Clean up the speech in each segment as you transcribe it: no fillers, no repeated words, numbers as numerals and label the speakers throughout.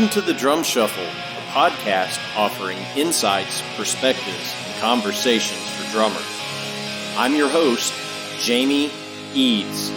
Speaker 1: Welcome to the Drum Shuffle, a podcast offering insights, perspectives, and conversations for drummers. I'm your host, Jamie Eads.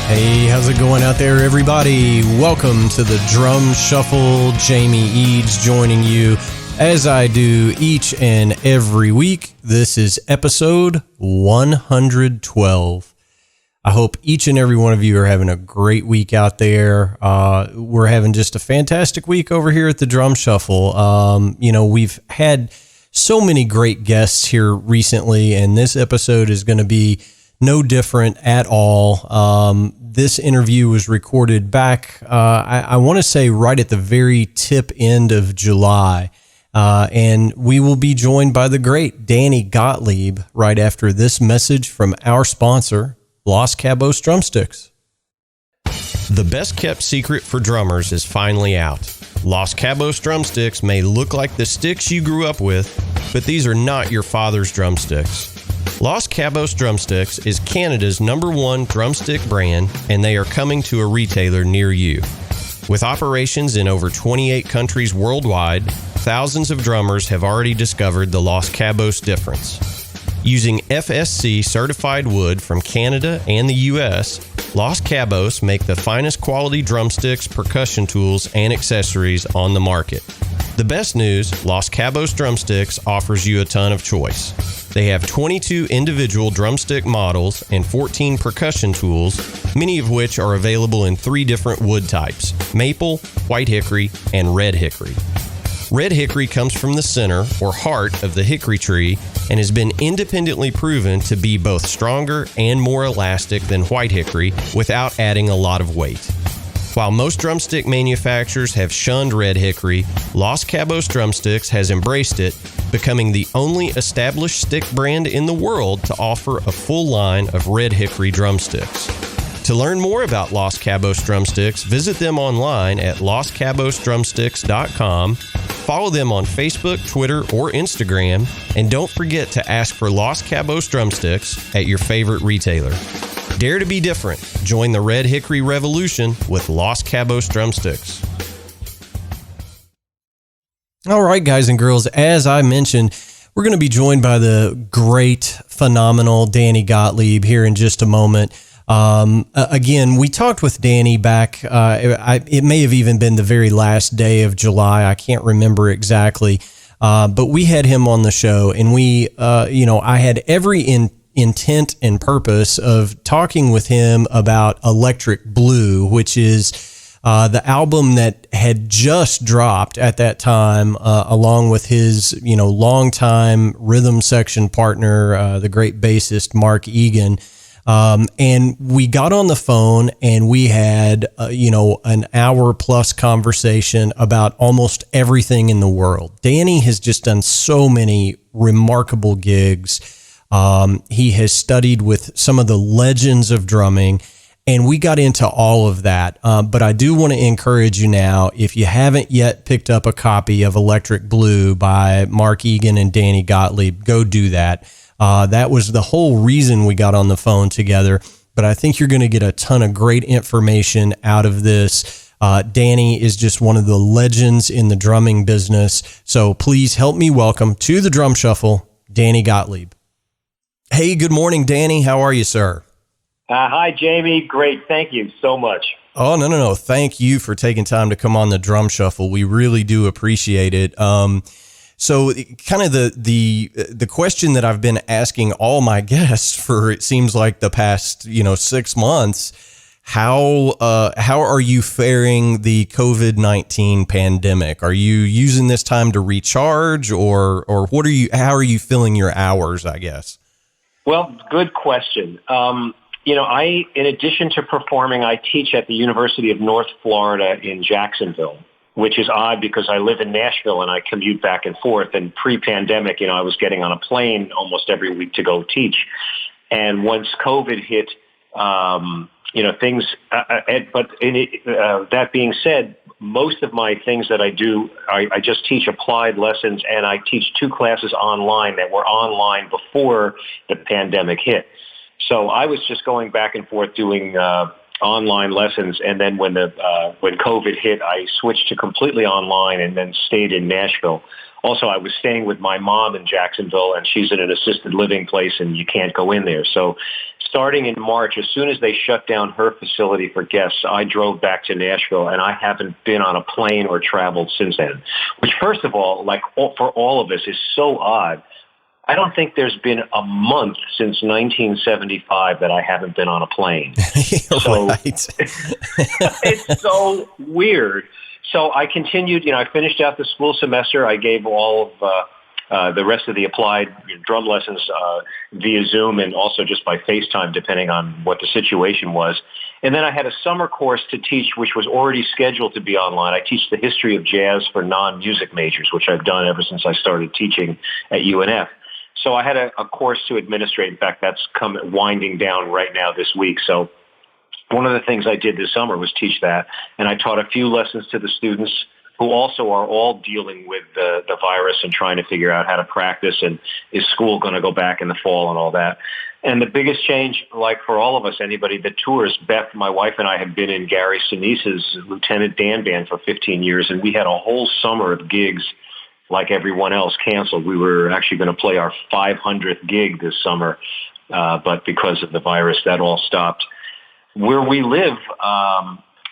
Speaker 2: Hey, how's it going out there, everybody? Welcome to the Drum Shuffle. Jamie Eads joining you as I do each and every week. This is episode 112. I hope each and every one of you are having a great week out there. We're having just a fantastic week over here at the Drum Shuffle. We've had so many great guests here recently, and this episode is going to be no different at all. This interview was recorded back, I want to say right at the very tip end of July. And we will be joined by the great Danny Gottlieb right after this message from our sponsor, Los Cabos Drumsticks. The best kept secret for drummers is finally out. Los Cabos Drumsticks may look like the sticks you grew up with, but these are not your father's drumsticks. Los Cabos Drumsticks is Canada's #1 drumstick brand, and they are coming to a retailer near you. With operations in over 28 countries worldwide, thousands of drummers have already discovered the Los Cabos difference. Using FSC certified wood from Canada and the US, Los Cabos make the finest quality drumsticks, percussion tools, and accessories on the market. The best news, Los Cabos Drumsticks offers you a ton of choice. They have 22 individual drumstick models and 14 percussion tools, many of which are available in 3 different wood types: maple, white hickory, and red hickory. Red hickory comes from the center or heart of the hickory tree and has been independently proven to be both stronger and more elastic than white hickory without adding a lot of weight. While most drumstick manufacturers have shunned red hickory, Los Cabos Drumsticks has embraced it, becoming the only established stick brand in the world to offer a full line of red hickory drumsticks. To learn more about Los Cabos Drumsticks, visit them online at loscabosdrumsticks.com, follow them on Facebook, Twitter, or Instagram, and don't forget to ask for Los Cabos Drumsticks at your favorite retailer. Dare to be different. Join the Red Hickory Revolution with Los Cabos Drumsticks. All right, guys and girls, as I mentioned, we're going to be joined by the great, phenomenal Danny Gottlieb here in just a moment. Again, we talked with Danny back, it may have even been the very last day of July. I can't remember exactly. But we had him on the show, and I had every intent and purpose of talking with him about Electric Blue, which is the album that had just dropped at that time, along with his longtime rhythm section partner, the great bassist Mark Egan. And we got on the phone and we had an hour plus conversation about almost everything in the world. Danny has just done so many remarkable gigs. He has studied with some of the legends of drumming, and we got into all of that. But I do want to encourage you now, if you haven't yet picked up a copy of Electric Blue by Mark Egan and Danny Gottlieb, go do that. That was the whole reason we got on the phone together. But I think you're going to get a ton of great information out of this. Danny is just one of the legends in the drumming business. So please help me welcome to the Drum Shuffle, Danny Gottlieb. Hey, good morning, Danny. How are you, sir?
Speaker 3: Hi, Jamie. Great. Thank you so much.
Speaker 2: Oh, no. Thank you for taking time to come on the Drum Shuffle. We really do appreciate it. So kind of the question that I've been asking all my guests for, it seems like the past, 6 months, how are you faring the COVID-19 pandemic? Are you using this time to recharge, or how are you filling your hours, I guess?
Speaker 3: Well, good question. In addition to performing, I teach at the University of North Florida in Jacksonville, which is odd because I live in Nashville and I commute back and forth. And pre-pandemic, I was getting on a plane almost every week to go teach. And once COVID hit, things. That being said, most of my things that I do, I just teach applied lessons, and I teach 2 classes online that were online before the pandemic hit. So I was just going back and forth doing online lessons, and then when COVID hit, I switched to completely online and then stayed in Nashville. Also, I was staying with my mom in Jacksonville, and she's in an assisted living place, and you can't go in there. So starting in March, as soon as they shut down her facility for guests, I drove back to Nashville, and I haven't been on a plane or traveled since then, which, first of all, for all of us, is so odd. I don't think there's been a month since 1975 that I haven't been on a plane. So it's so weird. So I continued, I finished out the school semester. I gave all of the rest of the applied drum lessons via Zoom and also just by FaceTime, depending on what the situation was. And then I had a summer course to teach, which was already scheduled to be online. I teach the history of jazz for non-music majors, which I've done ever since I started teaching at UNF. So I had a course to administrate. In fact, that's winding down right now this week. So one of the things I did this summer was teach that, and I taught a few lessons to the students who also are all dealing with the virus and trying to figure out how to practice, and is school going to go back in the fall and all that. And the biggest change, like for all of us, anybody that tours, Beth, my wife, and I have been in Gary Sinise's Lieutenant Dan Band for 15 years, and we had a whole summer of gigs like everyone else canceled. We were actually going to play our 500th gig this summer, but because of the virus, that all stopped. Where we live,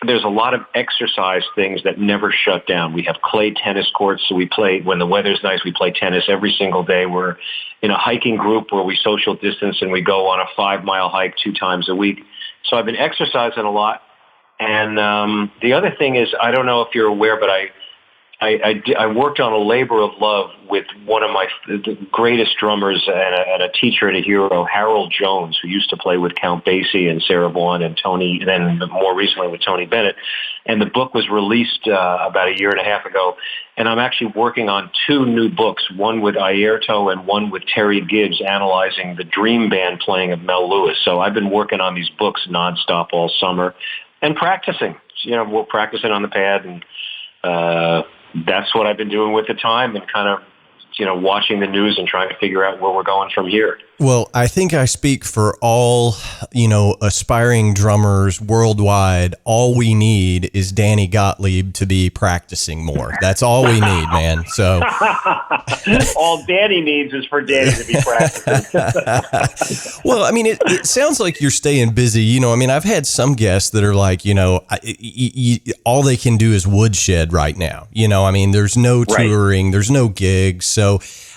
Speaker 3: there's a lot of exercise things that never shut down. We have clay tennis courts, so we play, when the weather's nice, we play tennis every single day. We're in a hiking group where we social distance, and we go on a 5-mile hike 2 times a week. So I've been exercising a lot. And the other thing is, I don't know if you're aware, but I worked on a labor of love with one of the greatest drummers and a teacher and a hero, Harold Jones, who used to play with Count Basie and Sarah Vaughan and Tony, then more recently with Tony Bennett. And the book was released about a year and a half ago. And I'm actually working on 2 new books, one with Airto and one with Terry Gibbs, analyzing the dream band playing of Mel Lewis. So I've been working on these books nonstop all summer and practicing. We're practicing on the pad, and that's what I've been doing with the time, and kind of, watching the news and trying to figure out where we're going from here.
Speaker 2: Well, I think I speak for all, aspiring drummers worldwide. All we need is Danny Gottlieb to be practicing more. That's all we need, man. So
Speaker 3: all Danny needs is for Danny to be practicing.
Speaker 2: Well, I mean, it sounds like you're staying busy. I've had some guests that are like, all they can do is woodshed right now. There's no touring, There's no gigs. So,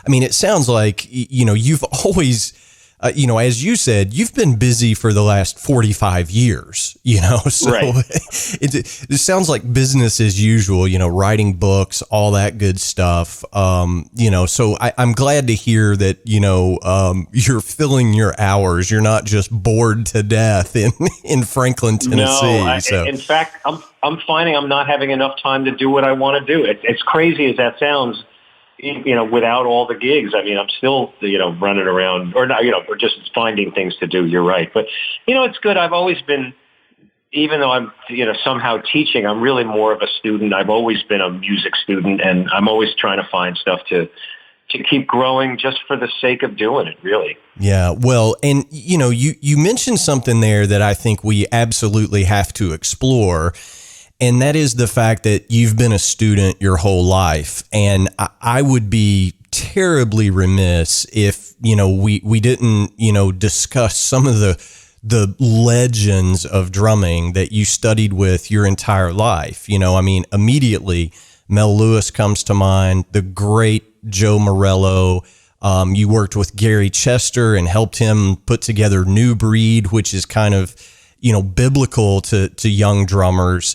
Speaker 2: it sounds like, you've always, as you said, you've been busy for the last 45 years, so
Speaker 3: right.
Speaker 2: It sounds like business as usual, writing books, all that good stuff. So I'm glad to hear that, you're filling your hours. You're not just bored to death in Franklin, Tennessee.
Speaker 3: No, in fact, I'm finding I'm not having enough time to do what I want to do. It's crazy as that sounds. Without all the gigs, I'm still, running around or not, or just finding things to do. You're right. But, it's good. I've always been, even though I'm, somehow teaching, I'm really more of a student. I've always been a music student, and I'm always trying to find stuff to keep growing just for the sake of doing it, really.
Speaker 2: Yeah. Well, and, you mentioned something there that I think we absolutely have to explore. And that is the fact that you've been a student your whole life. And I would be terribly remiss if, we didn't, discuss some of the legends of drumming that you studied with your entire life. Immediately Mel Lewis comes to mind, the great Joe Morello. You worked with Gary Chester and helped him put together New Breed, which is kind of, biblical to young drummers.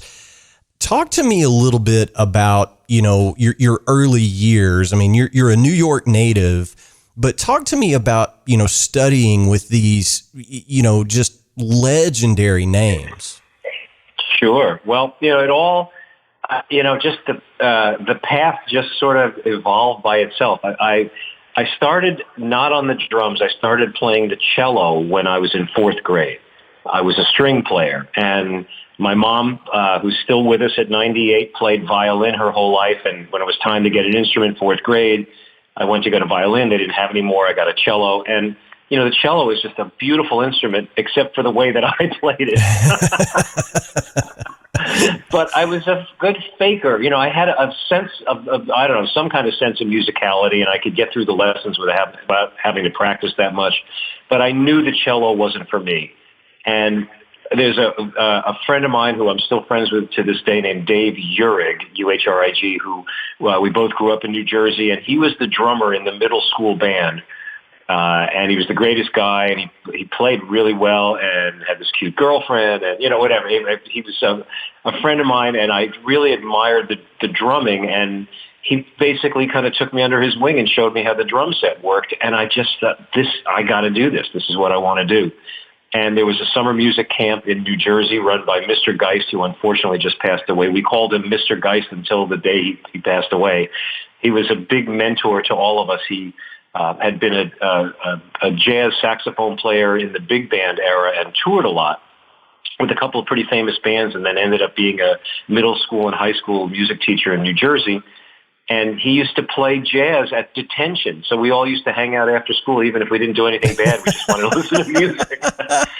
Speaker 2: Talk to me a little bit about, your early years. You're a New York native, but talk to me about, studying with these, just legendary names.
Speaker 3: Sure. Well, it all, just the path just sort of evolved by itself. I started not on the drums. I started playing the cello when I was in 4th grade. I was a string player. And my mom, who's still with us at 98, played violin her whole life. And when it was time to get an instrument, fourth grade, I went to get a violin. They didn't have any more. I got a cello. And, the cello is just a beautiful instrument, except for the way that I played it. But I was a good faker. I had a sense of I don't know, some kind of sense of musicality, and I could get through the lessons without having to practice that much. But I knew the cello wasn't for me. And there's a friend of mine who I'm still friends with to this day named Dave Uhrig, U-H-R-I-G, who we both grew up in New Jersey, and he was the drummer in the middle school band. And he was the greatest guy, and he played really well and had this cute girlfriend and, whatever. He was a friend of mine, and I really admired the drumming, and he basically kind of took me under his wing and showed me how the drum set worked. And I just thought, I got to do this. This is what I want to do. And there was a summer music camp in New Jersey run by Mr. Geist, who unfortunately just passed away. We called him Mr. Geist until the day he passed away. He was a big mentor to all of us. He had been a jazz saxophone player in the big band era and toured a lot with a couple of pretty famous bands, and then ended up being a middle school and high school music teacher in New Jersey. And he used to play jazz at detention. So we all used to hang out after school, even if we didn't do anything bad. We just wanted to listen to music.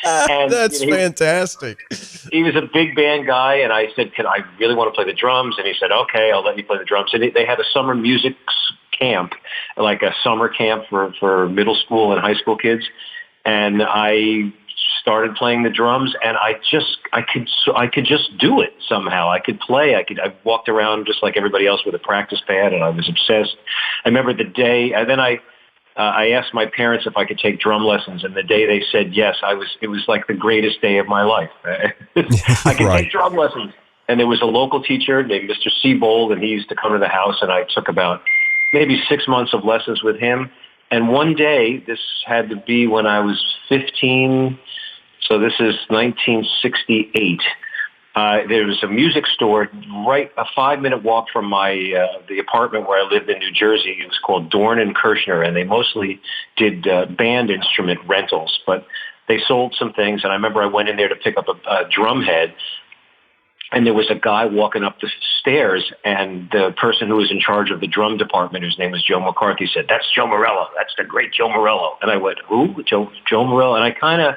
Speaker 3: And,
Speaker 2: That's fantastic.
Speaker 3: He was a big band guy, and I said, I really want to play the drums. And he said, okay, I'll let you play the drums. And they had a summer music camp, like a summer camp for middle school and high school kids. And I started playing the drums, and I could just do it somehow. I could play. I walked around just like everybody else with a practice pad, and I was obsessed. I remember the day, and then I asked my parents if I could take drum lessons, and the day they said yes, it was like the greatest day of my life. I could take drum lessons. And there was a local teacher named Mr. Seabold, and he used to come to the house, and I took about maybe 6 months of lessons with him. And one day, this had to be when I was 15, so this is 1968. There was a music store right a 5-minute walk from my the apartment where I lived in New Jersey. It was called Dorn and Kirshner, and they mostly did band instrument rentals, but they sold some things. And I remember I went in there to pick up a drum head, and there was a guy walking up the stairs, and the person who was in charge of the drum department, whose name was Joe McCarthy, said, "That's Joe Morello. That's the great Joe Morello." And I went, "Who? Joe Morello?" And I kind of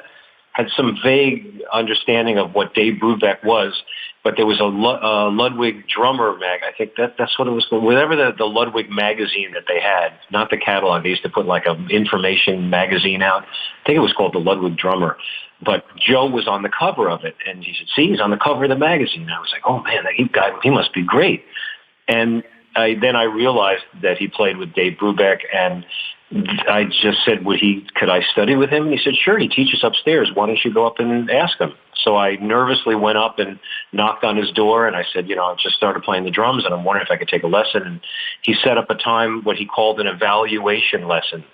Speaker 3: had some vague understanding of what Dave Brubeck was, but there was a Ludwig drummer mag. I think that's what it was called. Whatever the Ludwig magazine that they had, not the catalog. They used to put like an information magazine out. I think it was called the Ludwig Drummer. But Joe was on the cover of it, and he said, "See, he's on the cover of the magazine." And I was like, "Oh man, he must be great." And then I realized that he played with Dave Brubeck, and I just said, could I study with him? And he said, "Sure, he teaches upstairs. Why don't you go up and ask him?" So I nervously went up and knocked on his door, and I said, I just started playing the drums, and I'm wondering if I could take a lesson. And he set up a time, what he called an evaluation lesson,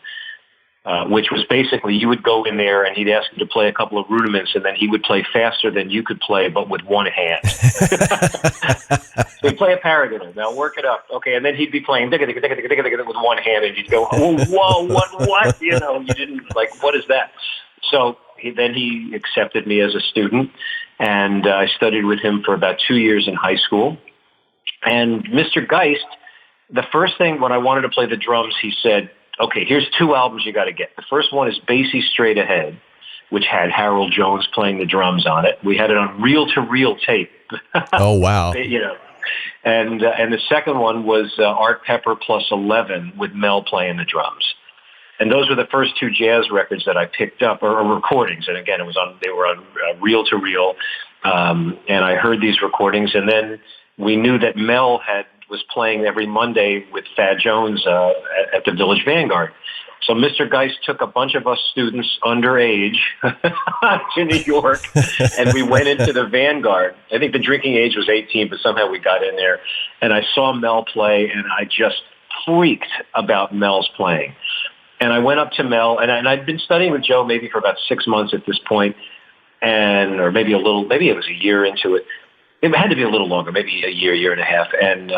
Speaker 3: which was basically you would go in there and he'd ask you to play a couple of rudiments, and then he would play faster than you could play, but with one hand. So he'd play a paradiddle. Now work it up. Okay, and then he'd be playing with one hand, and you'd go, "Oh, whoa, what? You didn't, what is that?" So he accepted me as a student, and I studied with him for about 2 years in high school. And Mr. Geist, the first thing when I wanted to play the drums, he said, "Okay, here's 2 albums you got to get. The first one is Basie Straight Ahead, which had Harold Jones playing the drums on it. We had it on reel-to-reel tape."
Speaker 2: Oh, wow.
Speaker 3: And the second one was Art Pepper Plus 11 with Mel playing the drums. And those were the first 2 jazz records that I picked up, or recordings. And again, they were on reel-to-reel. And I heard these recordings, and then we knew that Mel was playing every Monday with Thad Jones at the Village Vanguard. So Mr. Geist took a bunch of us students underage to New York, and we went into the Vanguard. I think the drinking age was 18, but somehow we got in there. And I saw Mel play, and I just freaked about Mel's playing. And I went up to Mel, and I'd been studying with Joe maybe for about 6 months at this point, or maybe it was a year into it. It had to be a little longer, maybe a year and a half. And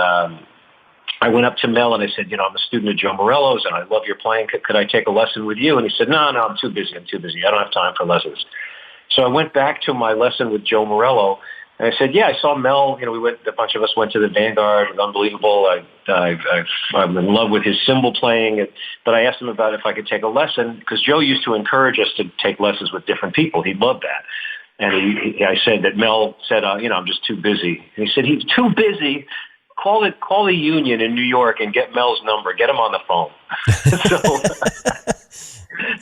Speaker 3: I went up to Mel and I said, I'm a student of Joe Morello's and I love your playing. Could I take a lesson with you? And he said, no, I'm too busy. I don't have time for lessons. So I went back to my lesson with Joe Morello, and I said, yeah, I saw Mel. A bunch of us went to the Vanguard. It was unbelievable. I'm in love with his cymbal playing. But I asked him about if I could take a lesson, because Joe used to encourage us to take lessons with different people. He loved that. And I said that Mel said, I'm just too busy. And he said, he's too busy. Call the union in New York and get Mel's number. Get him on the phone.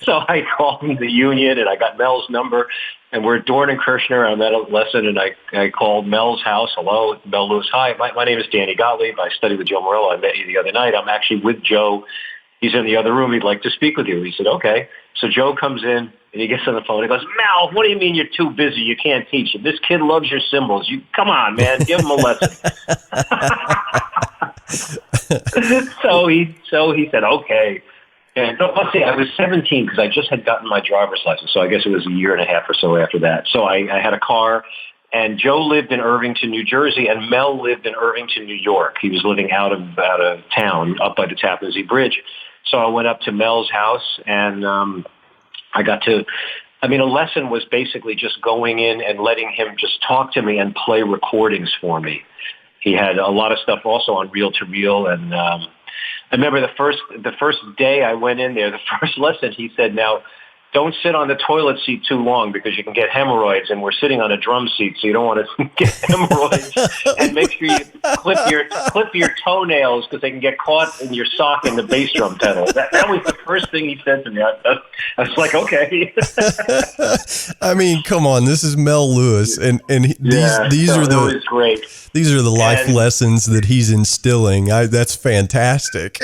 Speaker 3: So I called the union and I got Mel's number. And we're at Dorn and Kirshner. I'm at a lesson, and I called Mel's house. Hello, Mel Lewis. Hi, my name is Danny Gottlieb. I study with Joe Morello. I met you the other night. I'm actually with Joe. He's in the other room. He'd like to speak with you. He said, okay. So Joe comes in, and he gets on the phone. He goes, Mel, what do you mean you're too busy? You can't teach him. This kid loves your cymbals. Come on, man. Give him a lesson. So he said, okay. And let's see, I was 17 because I just had gotten my driver's license. So I guess it was a year and a half or so after that. So I had a car, and Joe lived in Irvington, New Jersey, and Mel lived in Irvington, New York. He was living out of town, up by the Tappan Zee Bridge. So I went up to Mel's house, and a lesson was basically just going in and letting him just talk to me and play recordings for me. He had a lot of stuff also on reel-to-reel, and I remember the first day I went in there, the first lesson, he said, now, don't sit on the toilet seat too long because you can get hemorrhoids, and we're sitting on a drum seat, so you don't want to get hemorrhoids. And make sure you clip your toenails because they can get caught in your sock in the bass drum pedal. That was the first thing he said to me. I was like, okay.
Speaker 2: I mean, come on, this is Mel Lewis, and these are the life lessons that he's instilling. That's fantastic.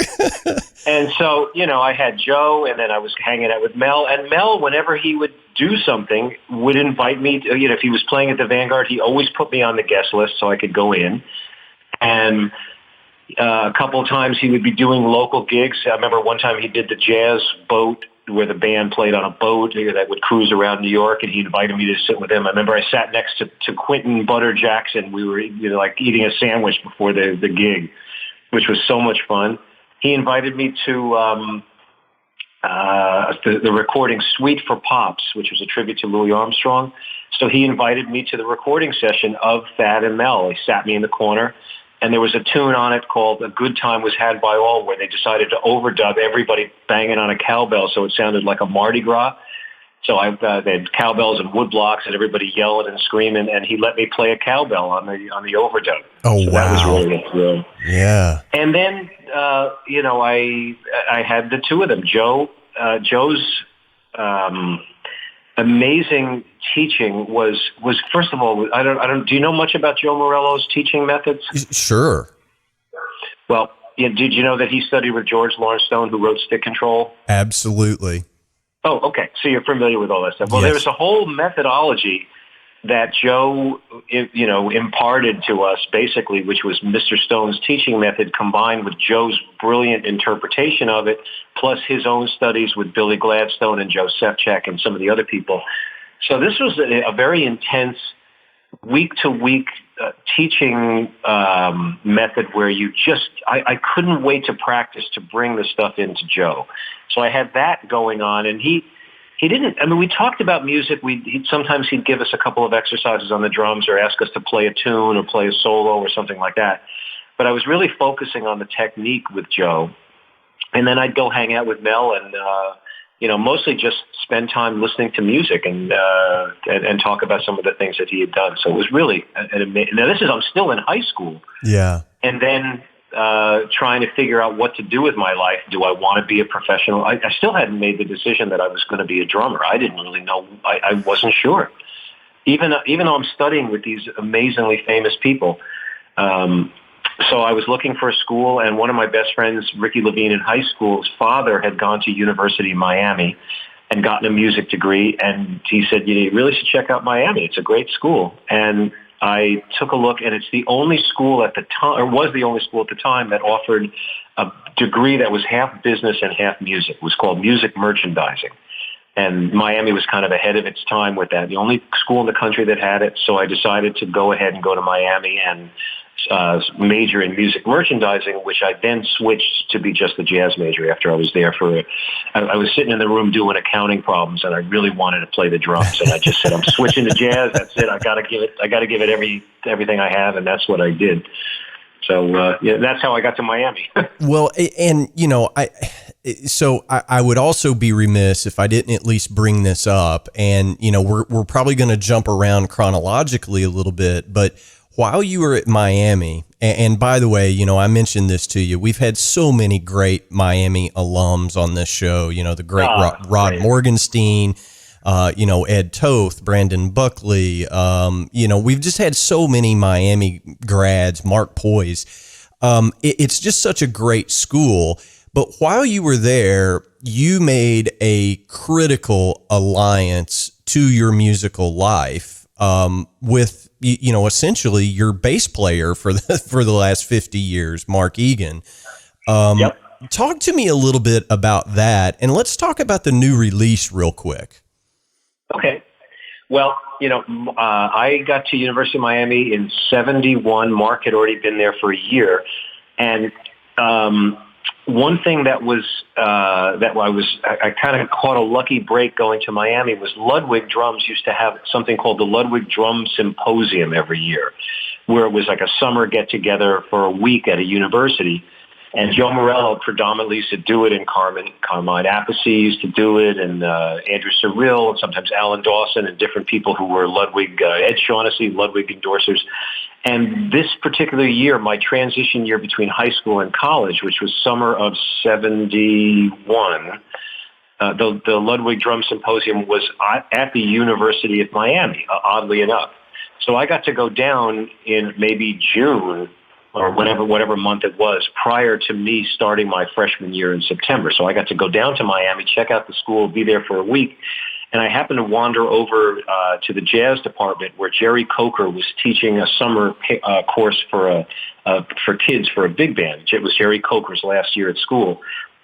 Speaker 3: And so, I had Joe, and then I was hanging out with Mel. And Mel, whenever he would do something, would invite me to, if he was playing at the Vanguard, he always put me on the guest list so I could go in. And a couple of times he would be doing local gigs. I remember one time he did the jazz boat where the band played on a boat that would cruise around New York, and he invited me to sit with him. I remember I sat next to Quentin Butter Jackson. We were like eating a sandwich before the gig, which was so much fun. He invited me to the recording Suite for Pops, which was a tribute to Louis Armstrong. So he invited me to the recording session of Thad and Mel. He sat me in the corner, and there was a tune on it called A Good Time Was Had by All, where they decided to overdub everybody banging on a cowbell so it sounded like a Mardi Gras. So they had cowbells and woodblocks and everybody yelling and screaming, and he let me play a cowbell on the overdub.
Speaker 2: Oh,
Speaker 3: so
Speaker 2: wow.
Speaker 3: That was really good.
Speaker 2: Yeah.
Speaker 3: And then, I had the two of them. Joe's amazing teaching was first of all, do you know much about Joe Morello's teaching methods?
Speaker 2: Sure.
Speaker 3: Well, did you know that he studied with George Lawrence Stone, who wrote Stick Control?
Speaker 2: Absolutely.
Speaker 3: Oh, okay. So you're familiar with all that stuff. Well,
Speaker 2: Yes.
Speaker 3: There was a whole methodology that Joe, imparted to us, basically, which was Mr. Stone's teaching method combined with Joe's brilliant interpretation of it, plus his own studies with Billy Gladstone and Joe Sefcik and some of the other people. So this was a very intense week-to-week teaching method where I couldn't wait to practice to bring the stuff into Joe. So I had that going on, and he didn't, we talked about music. Sometimes he'd give us a couple of exercises on the drums or ask us to play a tune or play a solo or something like that. But I was really focusing on the technique with Joe. And then I'd go hang out with Mel and, mostly just spend time listening to music and talk about some of the things that he had done. So it was really an amazing. Now I'm still in high school.
Speaker 2: Yeah.
Speaker 3: And then trying to figure out what to do with my life. Do I want to be a professional? I still hadn't made the decision that I was going to be a drummer. I didn't really know. I wasn't sure. Even though I'm studying with these amazingly famous people. So I was looking for a school, and one of my best friends, Ricky Levine, in high school, his father had gone to University of Miami and gotten a music degree, and he said, you really should check out Miami. It's a great school. And I took a look, and it's the only school at the time, or was the only school at the time, that offered a degree that was half business and half music. It was called music merchandising. And Miami was kind of ahead of its time with that. The only school in the country that had it. So I decided to go ahead and go to Miami and major in music merchandising, which I then switched to be just the jazz major after I was there I was sitting in the room doing accounting problems, and I really wanted to play the drums, and I just said, I'm switching to jazz. That's it. I got to give it everything I have, and that's what I did. So that's how I got to Miami.
Speaker 2: Well, and I would also be remiss if I didn't at least bring this up, and we're probably going to jump around chronologically a little bit, but while you were at Miami, and by the way, I mentioned this to you, we've had so many great Miami alums on this show, the great Rod Morgenstein, Ed Toth, Brandon Buckley, we've just had so many Miami grads, Mark Poise. It's just such a great school. But while you were there, you made a critical alliance to your musical life with essentially your bass player for the last 50 years, Mark Egan.
Speaker 3: Yep.
Speaker 2: Talk to me a little bit about that, and let's talk about the new release real quick.
Speaker 3: Okay. Well, I got to University of Miami in 1971. Mark had already been there for a year, and one thing that I kind of caught a lucky break going to Miami was Ludwig Drums used to have something called the Ludwig Drum Symposium every year, where it was like a summer get-together for a week at a university. And Joe Morello predominantly used to do it, and Carmine Appice used to do it, and Andrew Cyril, and sometimes Alan Dawson, and different people who were Ludwig, Ed Shaughnessy, Ludwig endorsers. And this particular year, my transition year between high school and college, which was summer of 1971, the Ludwig Drum Symposium was at the University of Miami, oddly enough. So I got to go down in maybe June or whatever month it was, prior to me starting my freshman year in September. So I got to go down to Miami, check out the school, be there for a week. And I happened to wander over to the jazz department where Jerry Coker was teaching a summer course for kids for a big band. It was Jerry Coker's last year at school.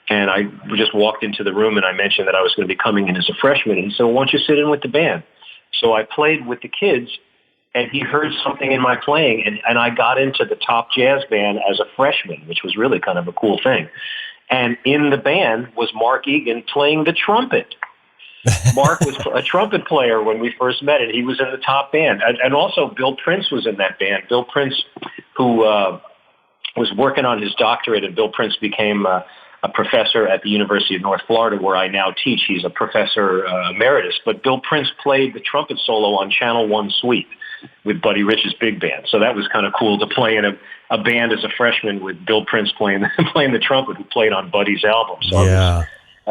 Speaker 3: And I just walked into the room and I mentioned that I was going to be coming in as a freshman. And he said, well, why don't you sit in with the band? So I played with the kids, and he heard something in my playing, and I got into the top jazz band as a freshman, which was really kind of a cool thing. And in the band was Mark Egan playing the trumpet. Mark was a trumpet player when we first met, and he was in the top band. And also Bill Prince was in that band. Bill Prince, who was working on his doctorate, and Bill Prince became a professor at the University of North Florida, where I now teach. He's a professor emeritus. But Bill Prince played the trumpet solo on Channel One Suite with Buddy Rich's big band. So that was kind of cool to play in a band as a freshman with Bill Prince playing the trumpet, who played on Buddy's album. So
Speaker 2: yeah.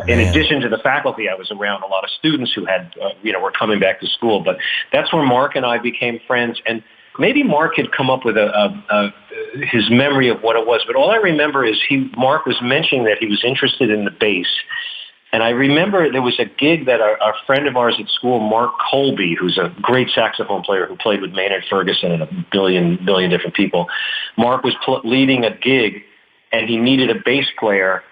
Speaker 3: In addition to the faculty, I was around a lot of students who had, were coming back to school. But that's where Mark and I became friends. And maybe Mark had come up with his memory of what it was. But all I remember is Mark was mentioning that he was interested in the bass. And I remember there was a gig that our friend of ours at school, Mark Colby, who's a great saxophone player who played with Maynard Ferguson and a billion different people. Mark was leading a gig, and he needed a bass player.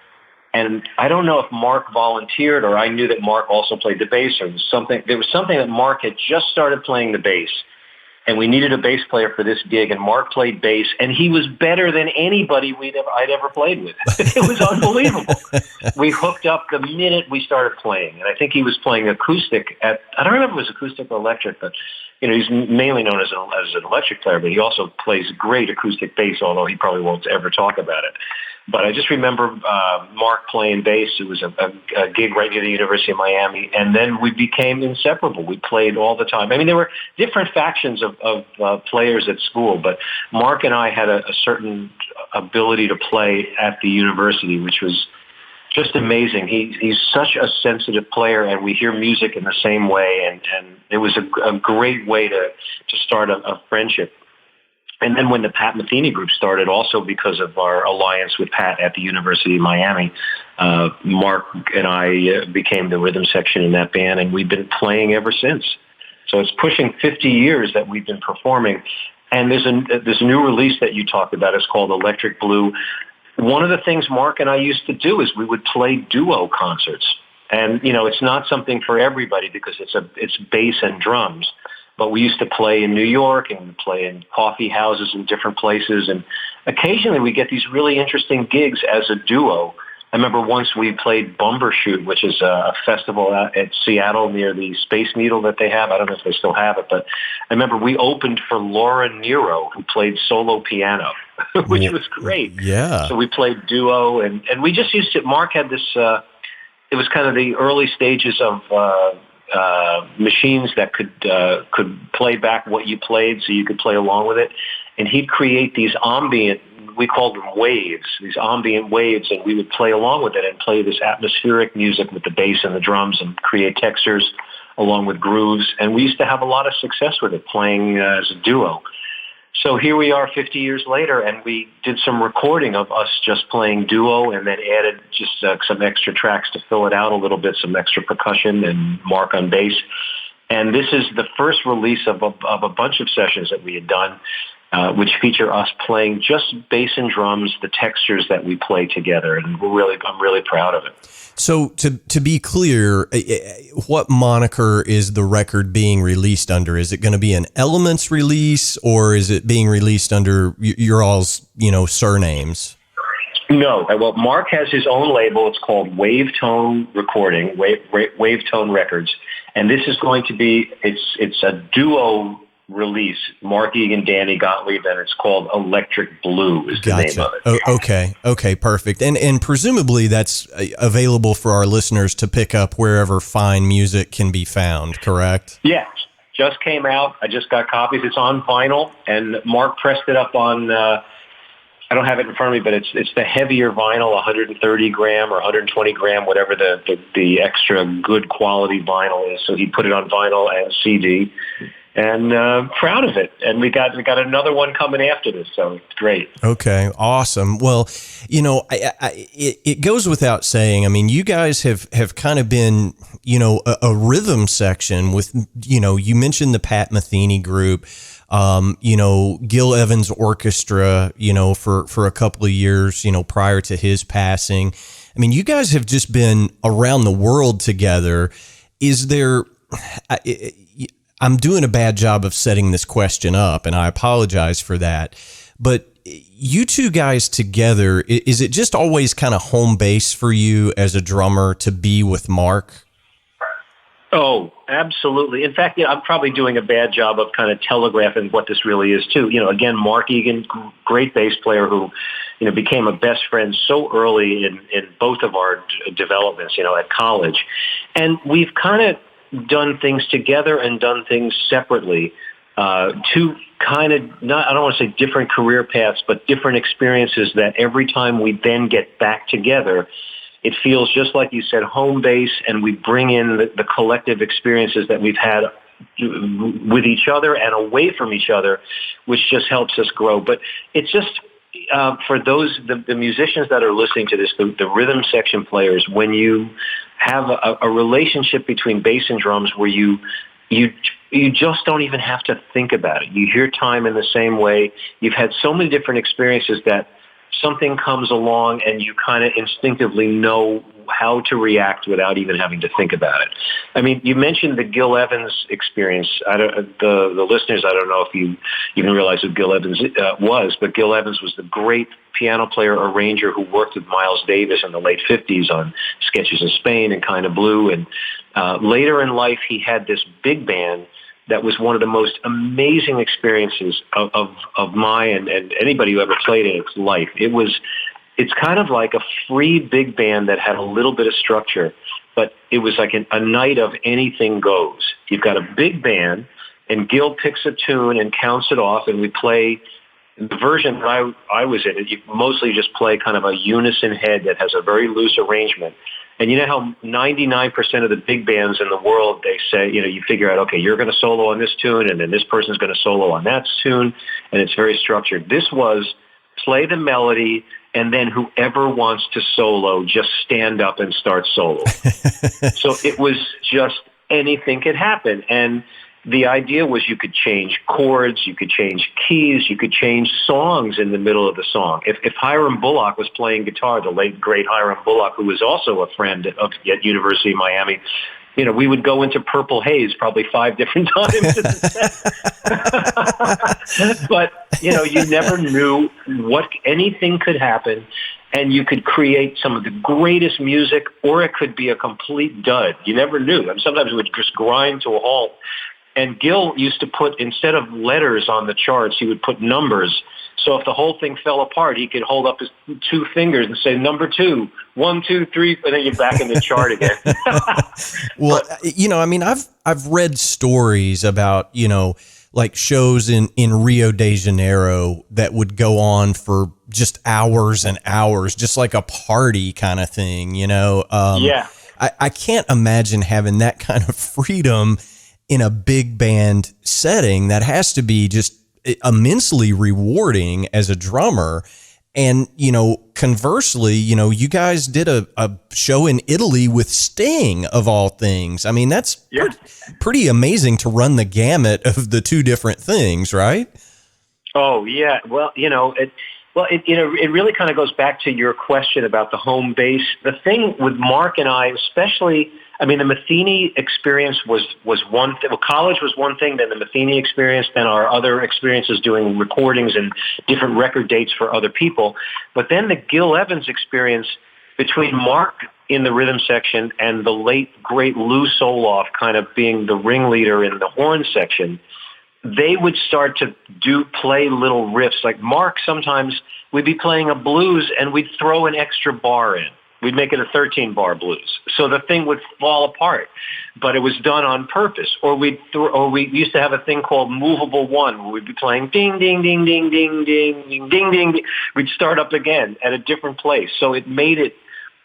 Speaker 3: And I don't know if Mark volunteered or I knew that Mark also played the bass, or there was something that Mark had just started playing the bass. And we needed a bass player for this gig, and Mark played bass, and he was better than anybody I'd ever played with. It was unbelievable. We hooked up the minute we started playing, and I think he was playing acoustic I don't remember if it was acoustic or electric, but he's mainly known as an electric player, but he also plays great acoustic bass, although he probably won't ever talk about it. But I just remember Mark playing bass. It was a gig right near the University of Miami, and then we became inseparable. We played all the time. I mean, there were different factions of players at school, but Mark and I had a certain ability to play at the university, which was just amazing. He's such a sensitive player, and we hear music in the same way, and it was a great way to start a friendship. And then when the Pat Metheny Group started, also because of our alliance with Pat at the University of Miami, Mark and I became the rhythm section in that band, and we've been playing ever since. So it's pushing 50 years that we've been performing. And there's a new release that you talked about. It's called Electric Blue. One of the things Mark and I used to do is we would play duo concerts. And, it's not something for everybody because it's bass and drums. but we used to play in New York and play in coffee houses in different places. And occasionally we get these really interesting gigs as a duo. I remember once we played Bumbershoot, which is a festival at Seattle near the Space Needle that they have. I don't know if they still have it, but I remember we opened for Laura Nero, who played solo piano, which was great.
Speaker 2: Yeah.
Speaker 3: So we played duo, and we just used to, Mark had this, it was kind of the early stages of machines that could play back what you played so you could play along with it. And he'd create these ambient, we called them waves, these ambient waves, and we would play along with it and play this atmospheric music with the bass and the drums and create textures along with grooves. And we used to have a lot of success with it, playing as a duo. So here we are 50 years later, and we did some recording of us just playing duo and then added just some extra tracks to fill it out a little bit, some extra percussion and Mark on bass. And this is the first release of a bunch of sessions that we had done, which feature us playing just bass and drums, the textures that we play together. And I'm really proud of it.
Speaker 2: So to be clear, what moniker is the record being released under? Is it going to be an Elements release, or is it being released under your all's, surnames?
Speaker 3: No. Well, Mark has his own label. It's called Wavetone Recording, Wavetone Records. And this is going to be, it's a duo release, Mark Egan, Danny Gottlieb, and it's called Electric Blue is the name of it.
Speaker 2: Okay, perfect. And presumably that's available for our listeners to pick up wherever fine music can be found, correct?
Speaker 3: Yeah, just came out. I just got copies. It's on vinyl, and Mark pressed it up on, I don't have it in front of me, but it's the heavier vinyl, 130 gram or 120 gram, whatever the extra good quality vinyl is. So he put it on vinyl and CD. And proud of it. And we got another one coming after this, so it's great. Okay,
Speaker 2: awesome. Well, it goes without saying. I mean, you guys have kind of been, a rhythm section with, you mentioned the Pat Metheny Group, Gil Evans Orchestra, for a couple of years, prior to his passing. I mean, you guys have just been around the world together. Is there... I'm doing a bad job of setting this question up, and I apologize for that. But you two guys together, is it just always kind of home base for you as a drummer to be with Mark?
Speaker 3: Oh, absolutely. In fact, I'm probably doing a bad job of kind of telegraphing what this really is, too. Again, Mark Egan, great bass player who, became a best friend so early in both of our developments, at college. And we've kind of done things together and done things separately, two kind of, I don't want to say different career paths, but different experiences that every time we then get back together, it feels just like you said, home base, and we bring in the collective experiences that we've had with each other and away from each other, which just helps us grow. But it's just, for those, the musicians that are listening to this, the rhythm section players, when you have a relationship between bass and drums where you just don't even have to think about it. You hear time in the same way. You've had so many different experiences that something comes along and you kind of instinctively know how to react without even having to think about it. I mean, you mentioned the Gil Evans experience. The listeners, I don't know if you even realize who Gil Evans was, but Gil Evans was the great piano player, arranger who worked with Miles Davis in the late 50s on Sketches in Spain and Kinda Blue. And later in life, he had this big band that was one of the most amazing experiences of mine and anybody who ever played in its life. It's kind of like a free big band that had a little bit of structure, but it was like a night of anything goes. You've got a big band, and Gil picks a tune and counts it off, and we play. The version that I was in, you mostly just play kind of a unison head that has a very loose arrangement. And you know how 99% of the big bands in the world, they say, you figure out, okay, you're going to solo on this tune, and then this person's going to solo on that tune, and it's very structured. This was play the melody, and then whoever wants to solo, just stand up and start solo. So it was just anything could happen. And the idea was you could change chords, you could change keys, you could change songs in the middle of the song. If Hiram Bullock was playing guitar, the late, great Hiram Bullock, who was also a friend at University of Miami, we would go into Purple Haze probably 5 different times in the set. But, you never knew what anything could happen, and you could create some of the greatest music, or it could be a complete dud. You never knew. And sometimes it would just grind to a halt. And Gil used to put, instead of letters on the charts, he would put numbers. So if the whole thing fell apart, he could hold up his 2 fingers and say, number 2, 1, 2, 3, and then you're back in the chart again.
Speaker 2: Well, I've read stories about, like shows in Rio de Janeiro that would go on for just hours and hours, just like a party kind of thing,
Speaker 3: Yeah.
Speaker 2: I can't imagine having that kind of freedom in a big band setting. That has to be just immensely rewarding as a drummer. And, conversely, you guys did a show in Italy with Sting, of all things. I mean, that's pretty amazing to run the gamut of the 2 different things, right?
Speaker 3: Oh, yeah. Well, it really kind of goes back to your question about the home base. The thing with Mark and I, especially, the Metheny experience was one thing. Well, college was one thing, then the Metheny experience, then our other experiences doing recordings and different record dates for other people. But then the Gil Evans experience between Mark in the rhythm section and the late, great Lou Soloff kind of being the ringleader in the horn section, they would start to play little riffs. Like Mark, sometimes we'd be playing a blues and we'd throw an extra bar in. We'd make it a 13-bar blues. So the thing would fall apart, but it was done on purpose. Or we used to have a thing called movable 1, where we'd be playing ding, ding, ding, ding, ding, ding, ding, ding, ding. We'd start up again at a different place. So it made it,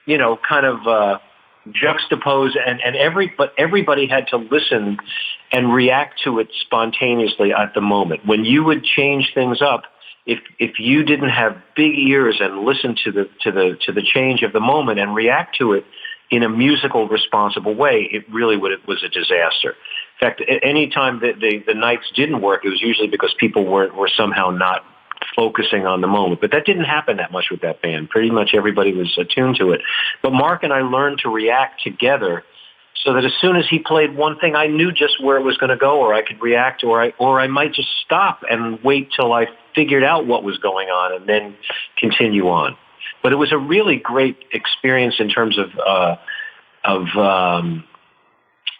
Speaker 3: kind of juxtapose, but everybody had to listen and react to it spontaneously at the moment. When you would change things up, if you didn't have big ears and listen to the change of the moment and react to it in a musical, responsible way, it really was a disaster. In fact, any time that the nights didn't work, it was usually because people were somehow not focusing on the moment. But that didn't happen that much with that band. Pretty much everybody was attuned to it. But Mark and I learned to react together, so that as soon as he played one thing, I knew just where it was going to go, or I could react, or I might just stop and wait till I figured out what was going on and then continue on. But it was a really great experience in terms of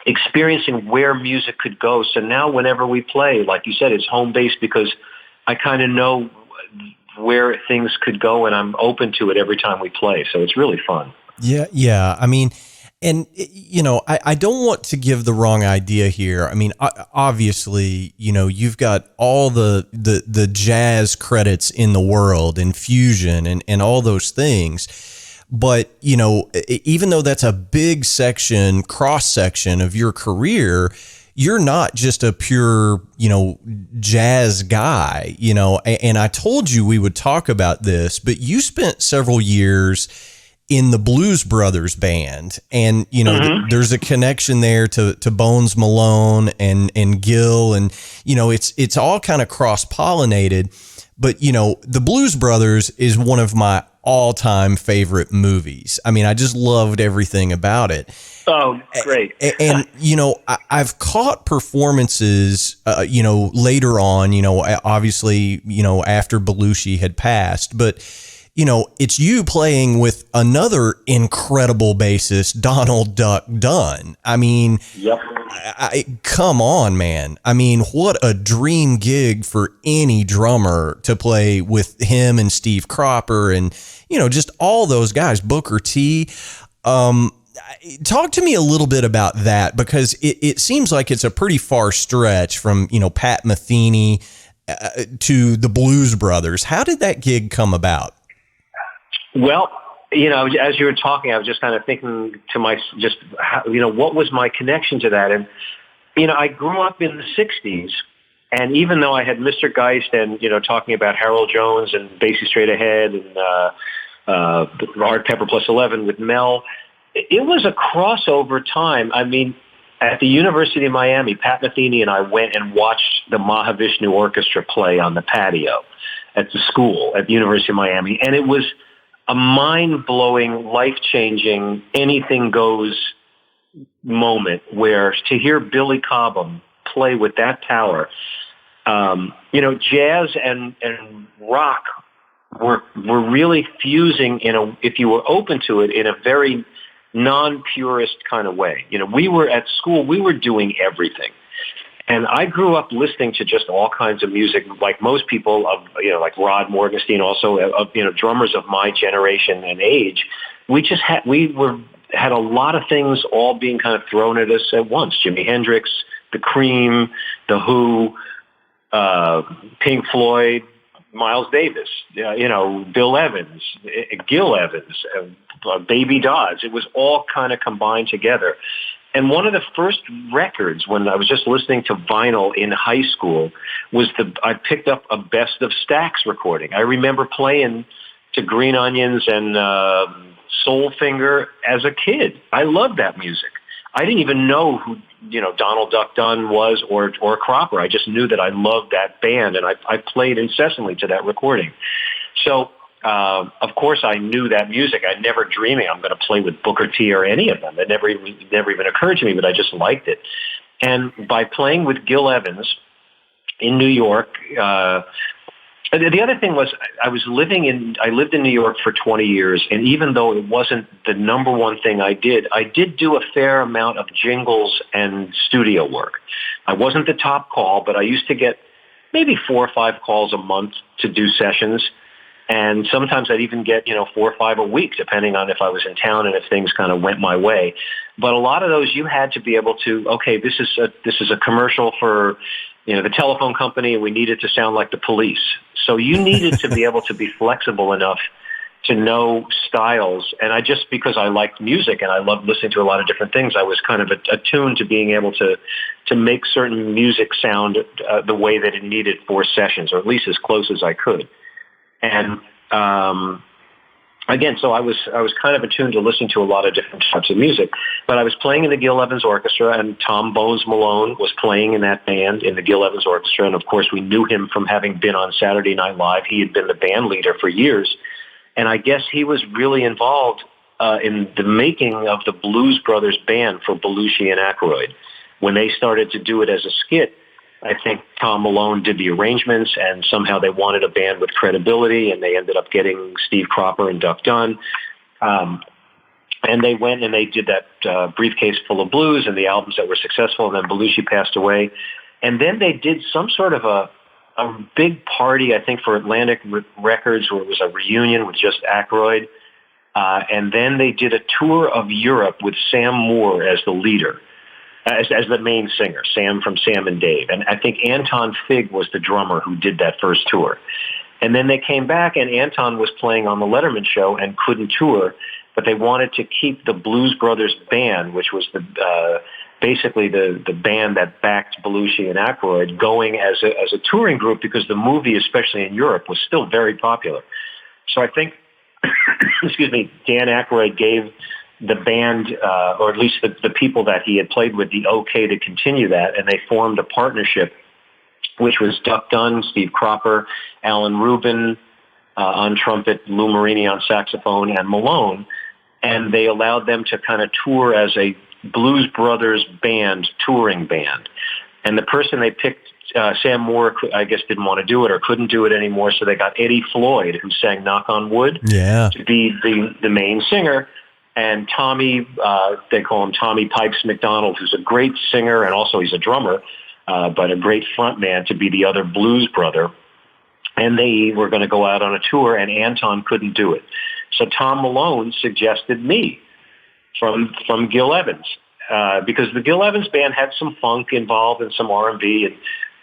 Speaker 3: experiencing where music could go. So now whenever we play, like you said, it's home base, because I kind of know where things could go, and I'm open to it every time we play. So it's really fun.
Speaker 2: Yeah. And, I don't want to give the wrong idea here. Obviously, you've got all the jazz credits in the world and fusion and all those things. But, even though that's a big cross section of your career, you're not just a pure, jazz guy, and I told you we would talk about this, but you spent several years in the Blues Brothers band, and there's a connection there to Bones Malone and Gil, and it's all kind of cross-pollinated. But the Blues Brothers is one of my all-time favorite movies. I just loved everything about it.
Speaker 3: Oh, great.
Speaker 2: And I've caught performances later on, obviously after Belushi had passed, but it's you playing with another incredible bassist, Donald Duck Dunn.
Speaker 3: Yep.
Speaker 2: Come on, man. What a dream gig for any drummer to play with him and Steve Cropper and, just all those guys, Booker T. Talk to me a little bit about that, because it seems like it's a pretty far stretch from, Pat Metheny to the Blues Brothers. How did that gig come about?
Speaker 3: Well, as you were talking, I was just kind of thinking to what was my connection to that? And, I grew up in the 60s, and even though I had Mr. Geist and, talking about Harold Jones and Basie Straight Ahead and Art Pepper Plus 11 with Mel, it was a crossover time. At the University of Miami, Pat Metheny and I went and watched the Mahavishnu Orchestra play on the patio at the school at the University of Miami, and it was a mind-blowing, life-changing, anything-goes moment where to hear Billy Cobham play with that power, jazz and rock were really fusing if you were open to it, in a very non-purist kind of way. We were at school, we were doing everything. And I grew up listening to just all kinds of music, like most people like Rod Morgenstein, also drummers of my generation and age. We just had a lot of things all being kind of thrown at us at once. Jimi Hendrix, The Cream, The Who, Pink Floyd, Miles Davis, Bill Evans, Gil Evans, Baby Dodds. It was all kind of combined together. And one of the first records when I was just listening to vinyl in high school was I picked up a Best of Stax recording. I remember playing to Green Onions and Soulfinger as a kid. I loved that music. I didn't even know who Donald Duck Dunn was or Cropper. I just knew that I loved that band, and I played incessantly to that recording. So, of course, I knew that music. I never dreaming I'm going to play with Booker T or any of them. It never even occurred to me, but I just liked it. And by playing with Gil Evans in New York, the other thing was I lived in New York for 20 years, and even though it wasn't the number one thing I did do a fair amount of jingles and studio work. I wasn't the top call, but I used to get maybe 4 or 5 calls a month to do sessions. And sometimes I'd even get, 4 or 5 a week, depending on if I was in town and if things kind of went my way. But a lot of those you had to be able to, okay, this is a commercial for, the telephone company, and we need it to sound like the Police. So you needed to be able to be flexible enough to know styles. And because I liked music and I loved listening to a lot of different things, I was kind of attuned to being able to make certain music sound the way that it needed for sessions, or at least as close as I could. And again, so I was kind of attuned to listening to a lot of different types of music. But I was playing in the Gil Evans Orchestra, and Tom Bones Malone was playing in that band in the Gil Evans Orchestra. And of course, we knew him from having been on Saturday Night Live. He had been the band leader for years, and I guess he was really involved in the making of the Blues Brothers band for Belushi and Aykroyd. When they started to do it as a skit, I think Tom Malone did the arrangements, and somehow they wanted a band with credibility, and they ended up getting Steve Cropper and Duck Dunn. And they went and they did that Briefcase Full of Blues and the albums that were successful, and then Belushi passed away. And then they did some sort of a big party, I think, for Atlantic Records, where it was a reunion with just Aykroyd. And then they did a tour of Europe with Sam Moore as the leader. As the main singer, Sam from Sam and Dave. And I think Anton Fig was the drummer who did that first tour. And then they came back, and Anton was playing on the Letterman show and couldn't tour, but they wanted to keep the Blues Brothers band, which was basically the band that backed Belushi and Aykroyd, going as a touring group, because the movie, especially in Europe, was still very popular. So I think, Dan Aykroyd gave the band, or at least the people that he had played with, the okay to continue that, and they formed a partnership, which was Duck Dunn, Steve Cropper, Alan Rubin on trumpet, Lou Marini on saxophone, and Malone, and they allowed them to kind of tour as a Blues Brothers band, touring band. And the person they picked, Sam Moore, I guess didn't want to do it or couldn't do it anymore, so they got Eddie Floyd, who sang Knock on Wood, to be the main singer. And Tommy, they call him Tommy Pipes McDonald, who's a great singer, and also he's a drummer, but a great front man, to be the other blues brother. And they were going to go out on a tour, and Anton couldn't do it. So Tom Malone suggested me from Gil Evans, because the Gil Evans band had some funk involved and some R&B,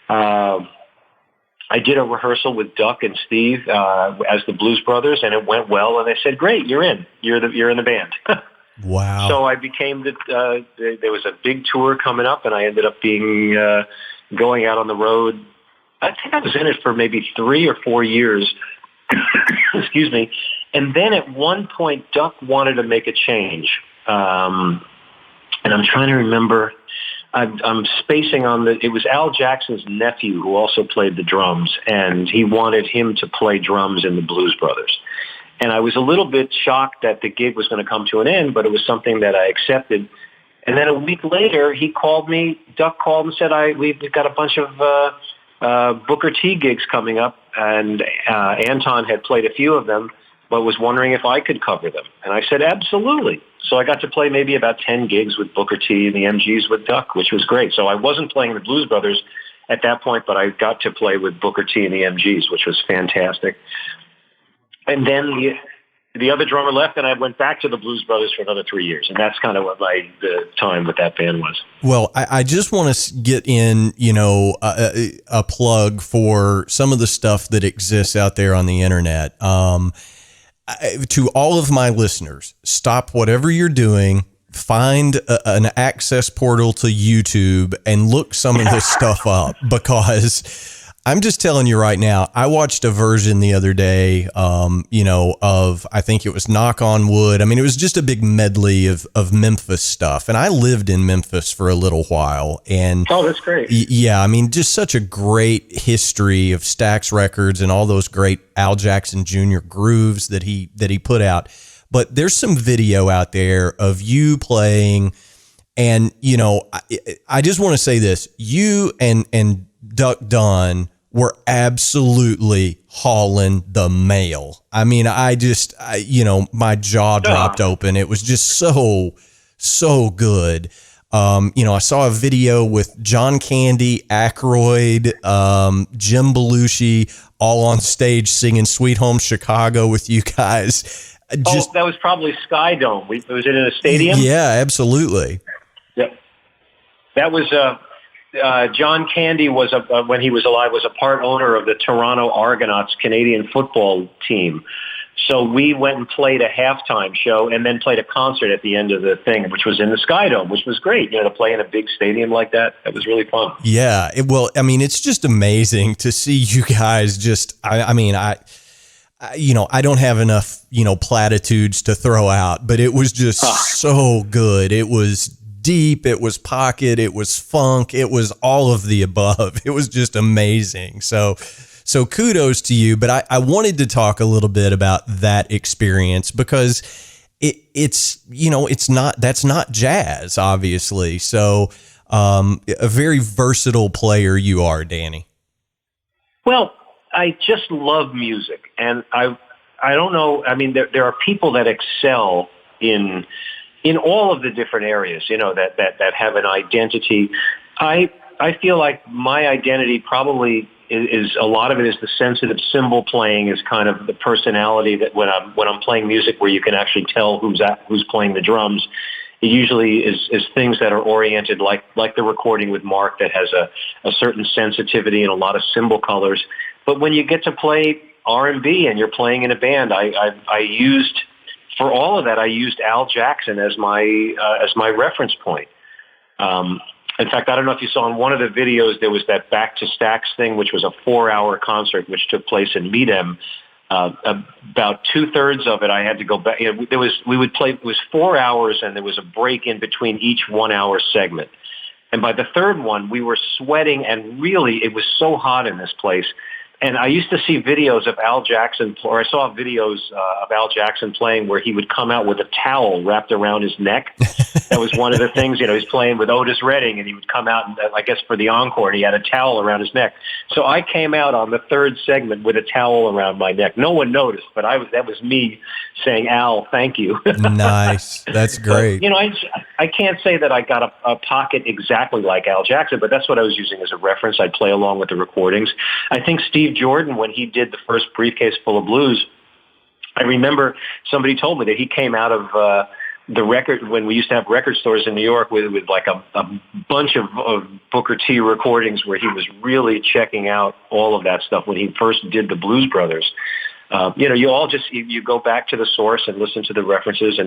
Speaker 3: and I did a rehearsal with Duck and Steve as the Blues Brothers, and it went well. And they said, "Great, you're in. You're in the band."
Speaker 2: Wow!
Speaker 3: So I became there was a big tour coming up, and I ended up going out on the road. I think I was in it for maybe 3 or 4 years. Excuse me. And then at one point, Duck wanted to make a change, and I'm trying to remember. I'm spacing on it was Al Jackson's nephew who also played the drums, and he wanted him to play drums in the Blues Brothers. And I was a little bit shocked that the gig was going to come to an end, but it was something that I accepted. And then a week later, Duck called and said, we've got a bunch of Booker T gigs coming up, and Anton had played a few of them, but was wondering if I could cover them. And I said, absolutely. So I got to play maybe about 10 gigs with Booker T and the MGs with Duck, which was great. So I wasn't playing the Blues Brothers at that point, but I got to play with Booker T and the MGs, which was fantastic. And then the other drummer left, and I went back to the Blues Brothers for another 3 years. And that's kind of what the time with that band was.
Speaker 2: Well, I just want to get in, a plug for some of the stuff that exists out there on the internet. To all of my listeners, stop whatever you're doing, find an access portal to YouTube and look some of this stuff up, because I'm just telling you right now, I watched a version the other day, of, I think it was Knock on Wood. I mean, it was just a big medley of Memphis stuff. And I lived in Memphis for a little while. And
Speaker 3: oh, that's great.
Speaker 2: Yeah. I mean, just such a great history of Stax Records and all those great Al Jackson Jr. grooves that he put out. But there's some video out there of you playing. And, I just want to say this, you and Duck Dunn were absolutely hauling the mail. I mean, my jaw dropped open. It was just so good. I saw a video with John Candy, Aykroyd, Jim Belushi, all on stage singing Sweet Home Chicago with you guys.
Speaker 3: That was probably Sky Dome. Was it in a stadium?
Speaker 2: Yeah, absolutely.
Speaker 3: Yeah. That was, John Candy was when he was alive, was a part owner of the Toronto Argonauts Canadian football team. So we went and played a halftime show and then played a concert at the end of the thing, which was in the Sky Dome, which was great. To play in a big stadium like that, that was really fun.
Speaker 2: Yeah. It's just amazing to see you guys just, I don't have enough, platitudes to throw out, but it was just so good. It was deep, it was pocket, it was funk, it was all of the above. It was just amazing. So kudos to you. But I wanted to talk a little bit about that experience, because that's not jazz, obviously. So a very versatile player you are, Danny.
Speaker 3: Well, I just love music, and I don't know. I mean, there are people that excel in all of the different areas, that have an identity. I feel like my identity probably is a lot of it is the sensitive cymbal playing, is kind of the personality that when I'm playing music where you can actually tell who's playing the drums. It usually is things that are oriented like the recording with Mark, that has a certain sensitivity and a lot of cymbal colors. But when you get to play R&B and you're playing in a band, I used, for all of that, I used Al Jackson as my reference point. In fact, I don't know if you saw in one of the videos, there was that Back to Stax thing, which was a 4-hour concert, which took place in Medem. About 2/3 of it, I had to go back. We would play. It was 4 hours, and there was a break in between each 1-hour segment. And by the third one, we were sweating, and really, it was so hot in this place. And I used to see videos of Al Jackson, or I saw videos of Al Jackson playing where he would come out with a towel wrapped around his neck. That was one of the things, he's playing with Otis Redding, and he would come out, and I guess for the encore, and he had a towel around his neck. So I came out on the third segment with a towel around my neck. No one noticed, but that was me saying, Al, thank you.
Speaker 2: Nice. That's great.
Speaker 3: But, I can't say that I got a pocket exactly like Al Jackson, but that's what I was using as a reference. I'd play along with the recordings. I think Steve Jordan, when he did the first Briefcase Full of Blues, I remember somebody told me that he came out of the record, when we used to have record stores in New York with like a bunch of Booker T recordings, where he was really checking out all of that stuff when he first did the Blues Brothers. You all just, you go back to the source and listen to the references,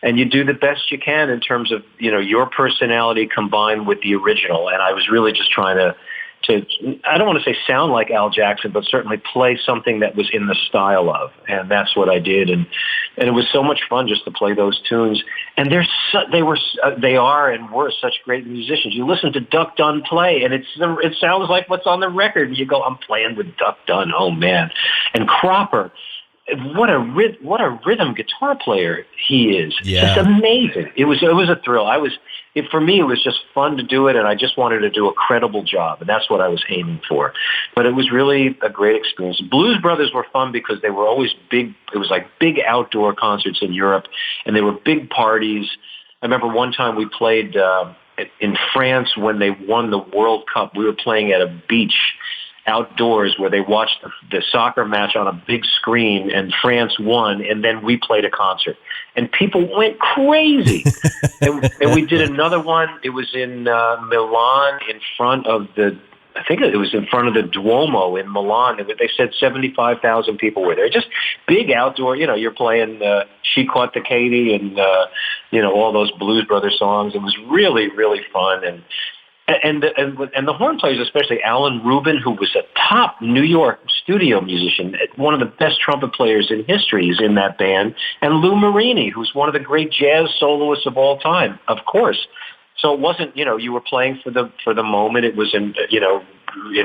Speaker 3: and you do the best you can in terms of, your personality combined with the original. And I was really just trying to, I don't want to say sound like Al Jackson, but certainly play something that was in the style of, and that's what I did. And it was so much fun just to play those tunes. And they are and were such great musicians. You listen to Duck Dunn play, and it sounds like what's on the record. And you go, I'm playing with Duck Dunn. Oh man. And Cropper, what a rhythm guitar player he is.
Speaker 2: Yeah.
Speaker 3: Just amazing. It was a thrill. For me, it was just fun to do it, and I just wanted to do a credible job, and that's what I was aiming for. But it was really a great experience. Blues Brothers were fun because they were always big. It was like big outdoor concerts in Europe, and they were big parties. I remember one time we played in France when they won the World Cup. We were playing at a beach outdoors where they watched the soccer match on a big screen, and France won, and then we played a concert. And people went crazy. and we did another one. It was in Milan in front of I think it was in front of the Duomo in Milan. They said 75,000 people were there. Just big outdoor, you're playing She Caught the Katy and, all those Blues Brothers songs. It was really, really fun. And the horn players, especially Alan Rubin, who was a top New York studio musician, one of the best trumpet players in history, is in that band, and Lou Marini, who's one of the great jazz soloists of all time, of course. So it wasn't, you were playing for the moment. It was an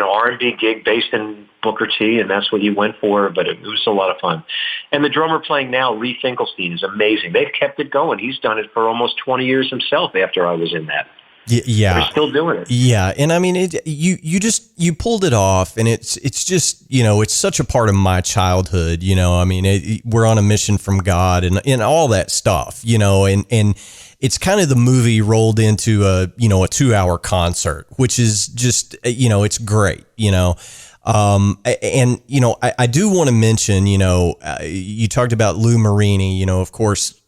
Speaker 3: R&B gig based in Booker T, and that's what you went for. But it was a lot of fun. And the drummer playing now, Lee Finkelstein, is amazing. They've kept it going. He's done it for almost 20 years himself. After I was in that.
Speaker 2: Yeah,
Speaker 3: they're still doing it.
Speaker 2: Yeah, and I mean, you pulled it off, and it's just it's such a part of my childhood. I mean, we're on a mission from God, and all that stuff. And it's kind of the movie rolled into a 2-hour concert, which is just it's great. I do want to mention, you talked about Lou Marini. Of course.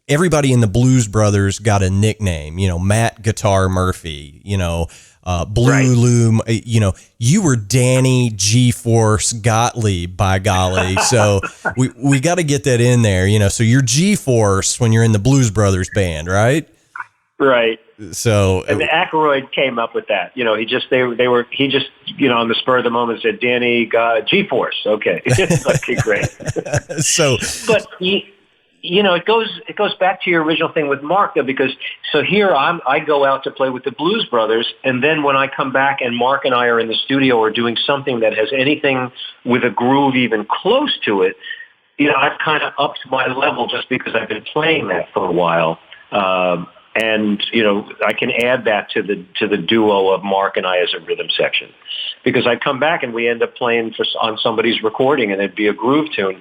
Speaker 2: Everybody in the Blues Brothers got a nickname, Matt Guitar Murphy, Blue
Speaker 3: right.
Speaker 2: Lou, you were Danny G-Force Gottlieb, by golly. So we got to get that in there, so you're G-Force when you're in the Blues Brothers band, right?
Speaker 3: Right.
Speaker 2: So
Speaker 3: and Aykroyd came up with that. He just on the spur of the moment said, Danny G-Force. Okay. Okay, great. But it goes back to your original thing with Mark, though, because here I go out to play with the Blues Brothers, and then when I come back and Mark and I are in the studio or doing something that has anything with a groove even close to it, I've kind of upped my level just because I've been playing that for a while, and I can add that to the duo of Mark and I as a rhythm section, because I come back and we end up playing on somebody's recording, and it'd be a groove tune.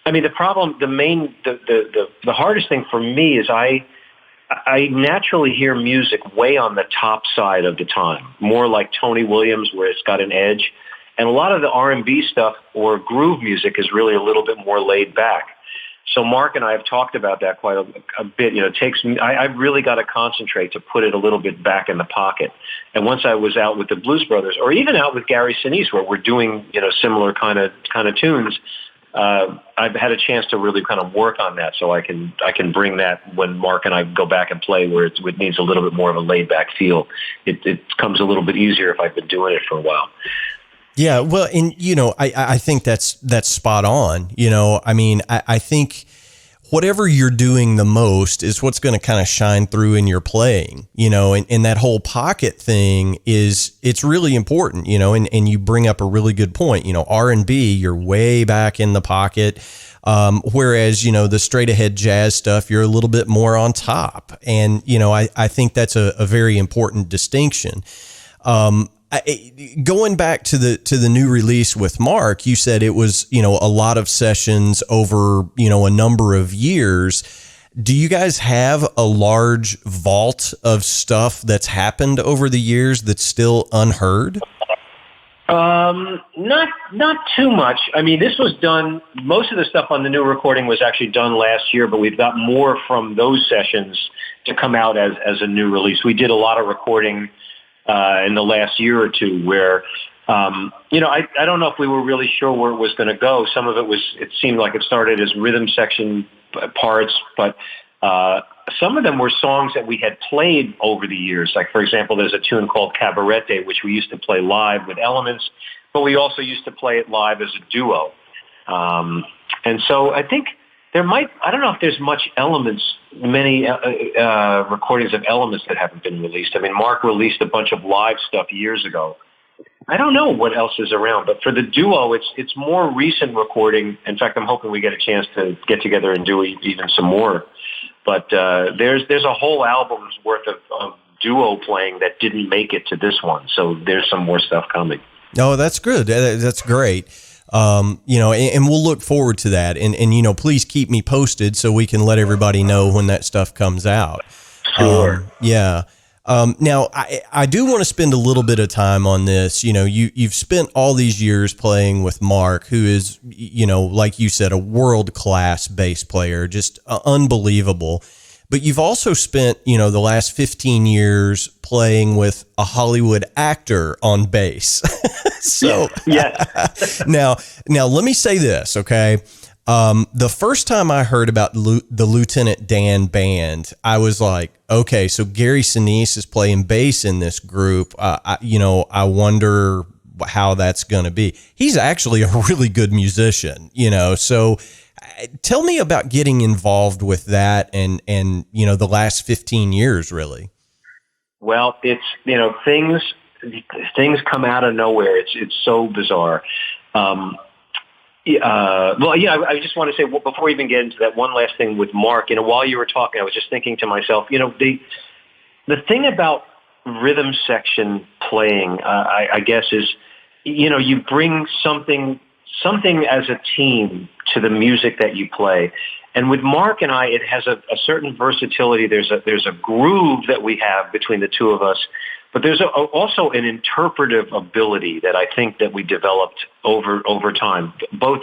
Speaker 3: I mean, the problem, the hardest thing for me is I naturally hear music way on the top side of the time, more like Tony Williams, where it's got an edge. And a lot of the R&B stuff or groove music is really a little bit more laid back. So Mark and I have talked about that quite a bit. It takes me, I've really got to concentrate to put it a little bit back in the pocket. And once I was out with the Blues Brothers, or even out with Gary Sinise, where we're doing, similar kind of tunes, I've had a chance to really kind of work on that, so I can bring that when Mark and I go back and play, where it needs a little bit more of a laid back feel. It comes a little bit easier if I've been doing it for a while.
Speaker 2: Yeah, well, and I think that's spot on. I mean, I think whatever you're doing the most is what's going to kind of shine through in your playing, and that whole pocket thing it's really important, and you bring up a really good point. R&B, you're way back in the pocket. Whereas, the straight ahead jazz stuff, you're a little bit more on top. And, I think that's a very important distinction. Going back to the new release with Mark, you said it was, a lot of sessions over, a number of years. Do you guys have a large vault of stuff that's happened over the years that's still unheard?
Speaker 3: Not too much. I mean, this was done, most of the stuff on the new recording was actually done last year, but we've got more from those sessions to come out as a new release. We did a lot of recording in the last year or two where, I don't know if we were really sure where it was going to go. Some of it seemed like it started as rhythm section parts, but some of them were songs that we had played over the years. Like, for example, there's a tune called Cabarete, which we used to play live with elements, but we also used to play it live as a duo. And so I think I don't know if there's many recordings of elements that haven't been released. I mean, Mark released a bunch of live stuff years ago, I don't know what else is around, but for the duo, it's more recent recording. In fact, I'm hoping we get a chance to get together and do even some more. But there's a whole album's worth of duo playing that didn't make it to this one. So there's some more stuff coming.
Speaker 2: Oh, that's good. That's great. And we'll look forward to that. And please keep me posted so we can let everybody know when that stuff comes out.
Speaker 3: Sure.
Speaker 2: Yeah. Now, I do want to spend a little bit of time on this. You've spent all these years playing with Mark, who is, like you said, a world-class bass player, just unbelievable. But you've also spent, the last 15 years playing with a Hollywood actor on bass. So,
Speaker 3: yes.
Speaker 2: Now, let me say this, okay? The first time I heard about the Lieutenant Dan band, I was like, okay, so Gary Sinise is playing bass in this group. I wonder how that's going to be. He's actually a really good musician, so tell me about getting involved with that and the last 15 years, really.
Speaker 3: Well, it's, things come out of nowhere. It's so bizarre. I just want to say, before we even get into that, one last thing with Mark. While you were talking, I was just thinking to myself, the thing about rhythm section playing, I guess, is, you bring something as a team to the music that you play. And with Mark and I, it has a certain versatility. There's a groove that we have between the two of us. But there's also an interpretive ability that I think that we developed over time, both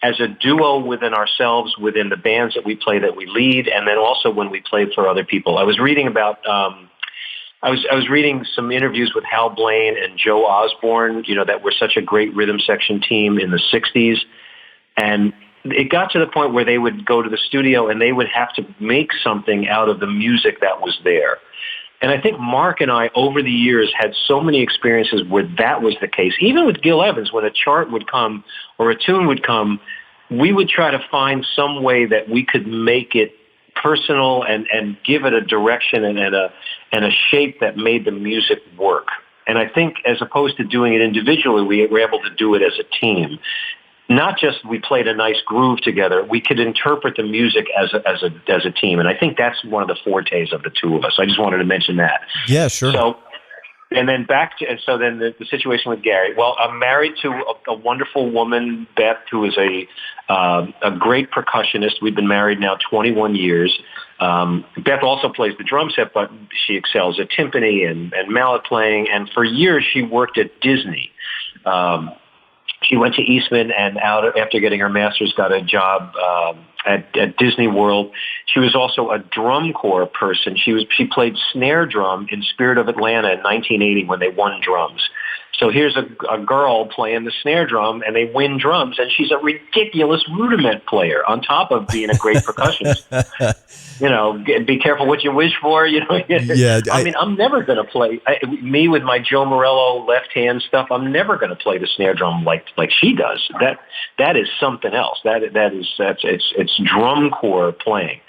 Speaker 3: as a duo within ourselves, within the bands that we play, that we lead, and then also when we play for other people. I was reading about, I was reading some interviews with Hal Blaine and Joe Osborne, that were such a great rhythm section team in the 60s. And it got to the point where they would go to the studio and they would have to make something out of the music that was there. And I think Mark and I, over the years, had so many experiences where that was the case. Even with Gil Evans, when a chart would come or a tune would come, we would try to find some way that we could make it personal and give it a direction and a shape that made the music work. And I think as opposed to doing it individually, we were able to do it as a team. Not just we played a nice groove together, we could interpret the music as a team. And I think that's one of the fortes of the two of us. I just wanted to mention that.
Speaker 2: Yeah, sure.
Speaker 3: So, and then the situation with Gary. Well, I'm married to a wonderful woman, Beth, who is a great percussionist. We've been married now 21 years. Beth also plays the drum set, but she excels at timpani and mallet playing. And for years, she worked at Disney. She went to Eastman and after getting her master's, got a job at Disney World. She was also a drum corps person. She played snare drum in Spirit of Atlanta in 1980 when they won drums. So here's a girl playing the snare drum, and they win drums, and she's a ridiculous rudiment player on top of being a great percussionist. Be careful what you wish for.
Speaker 2: Yeah,
Speaker 3: I mean, I'm never going to play me with my Joe Morello left hand stuff. I'm never going to play the snare drum like she does. That is something else. It's drum corps playing.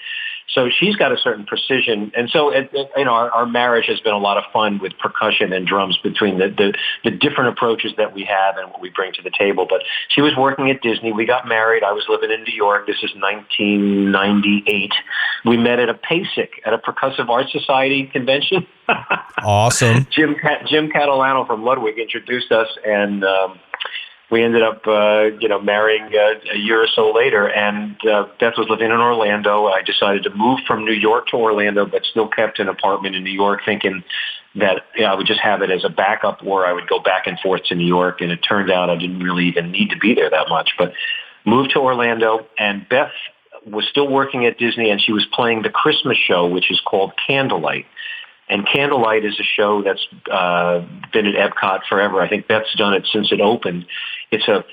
Speaker 3: So she's got a certain precision, and so our marriage has been a lot of fun with percussion and drums between the different approaches that we have and what we bring to the table. But she was working at Disney. We got married. I was living in New York. This is 1998. We met at a PASIC, at a Percussive Art Society convention.
Speaker 2: Awesome.
Speaker 3: Jim Catalano from Ludwig introduced us, and we ended up, marrying a year or so later, and Beth was living in Orlando. I decided to move from New York to Orlando, but still kept an apartment in New York, thinking that I would just have it as a backup, or I would go back and forth to New York. And it turned out I didn't really even need to be there that much. But moved to Orlando, and Beth was still working at Disney, and she was playing the Christmas show, which is called Candlelight. And Candlelight is a show that's been at Epcot forever. I think Beth's done it since it opened. It's a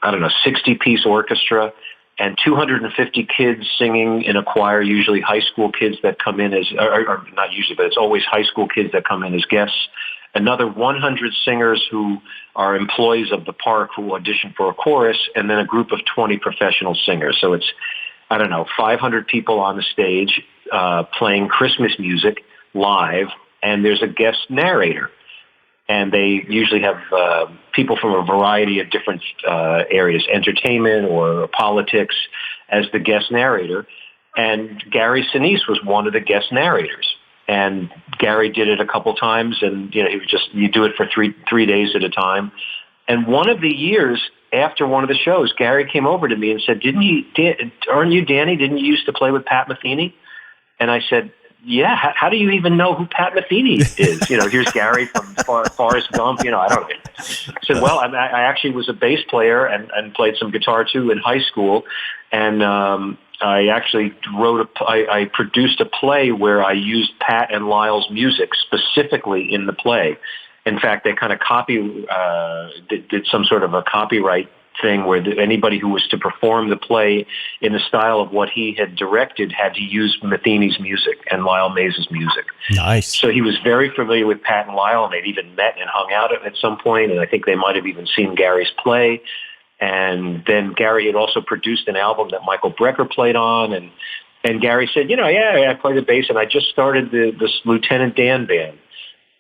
Speaker 3: 60-piece orchestra and 250 kids singing in a choir, usually high school kids that come in as, or not usually, but it's always high school kids that come in as guests. Another 100 singers who are employees of the park who audition for a chorus, and then a group of 20 professional singers. So it's, 500 people on the stage playing Christmas music live, and there's a guest narrator. and they usually have people from a variety of different areas, entertainment or politics, as the guest narrator. And Gary Sinise was one of the guest narrators. And Gary did it a couple times, and he would you do it for three days at a time. And one of the years after one of the shows, Gary came over to me and said, aren't you Danny? Didn't you used to play with Pat Metheny? And I said, yeah, how do you even know who Pat Metheny is? Here's Gary from Forrest Gump. I don't know. I said, well, I actually was a bass player and played some guitar too in high school. And I actually I produced a play where I used Pat and Lyle's music specifically in the play. In fact, they kind of did some sort of a copyright thing where anybody who was to perform the play in the style of what he had directed had to use Metheny's music and Lyle Mays' music.
Speaker 2: Nice.
Speaker 3: So he was very familiar with Pat and Lyle, and they'd even met and hung out at some point, and I think they might have even seen Gary's play. And then Gary had also produced an album that Michael Brecker played on, and Gary said, I play the bass, and I just started this Lieutenant Dan band.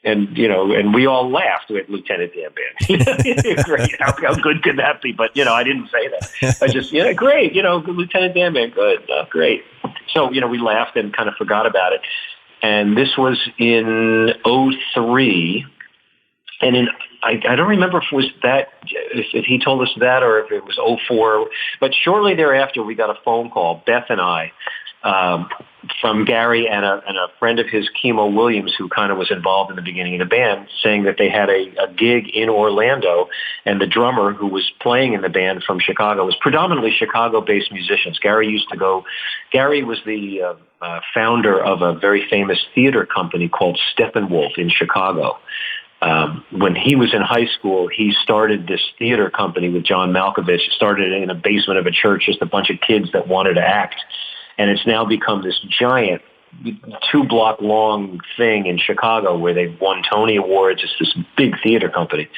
Speaker 3: And, and we all laughed with Lieutenant Dan Band. Great. How good could that be? But, I didn't say that. I just, great. Lieutenant Dan Band, good. Great. So, we laughed and kind of forgot about it. And this was in 2003. And I don't remember if it was if he told us that or if it was 2004. But shortly thereafter, we got a phone call, Beth and I, from Gary and a friend of his, Kimo Williams, who kind of was involved in the beginning of the band, saying that they had a gig in Orlando, and the drummer who was playing in the band from Chicago was predominantly Chicago-based musicians. Gary was the founder of a very famous theater company called Steppenwolf in Chicago. When he was in high school, he started this theater company with John Malkovich. Started in a basement of a church, just a bunch of kids that wanted to act. And it's now become this giant 2-block long thing in Chicago where they've won Tony Awards. It's this big theater company.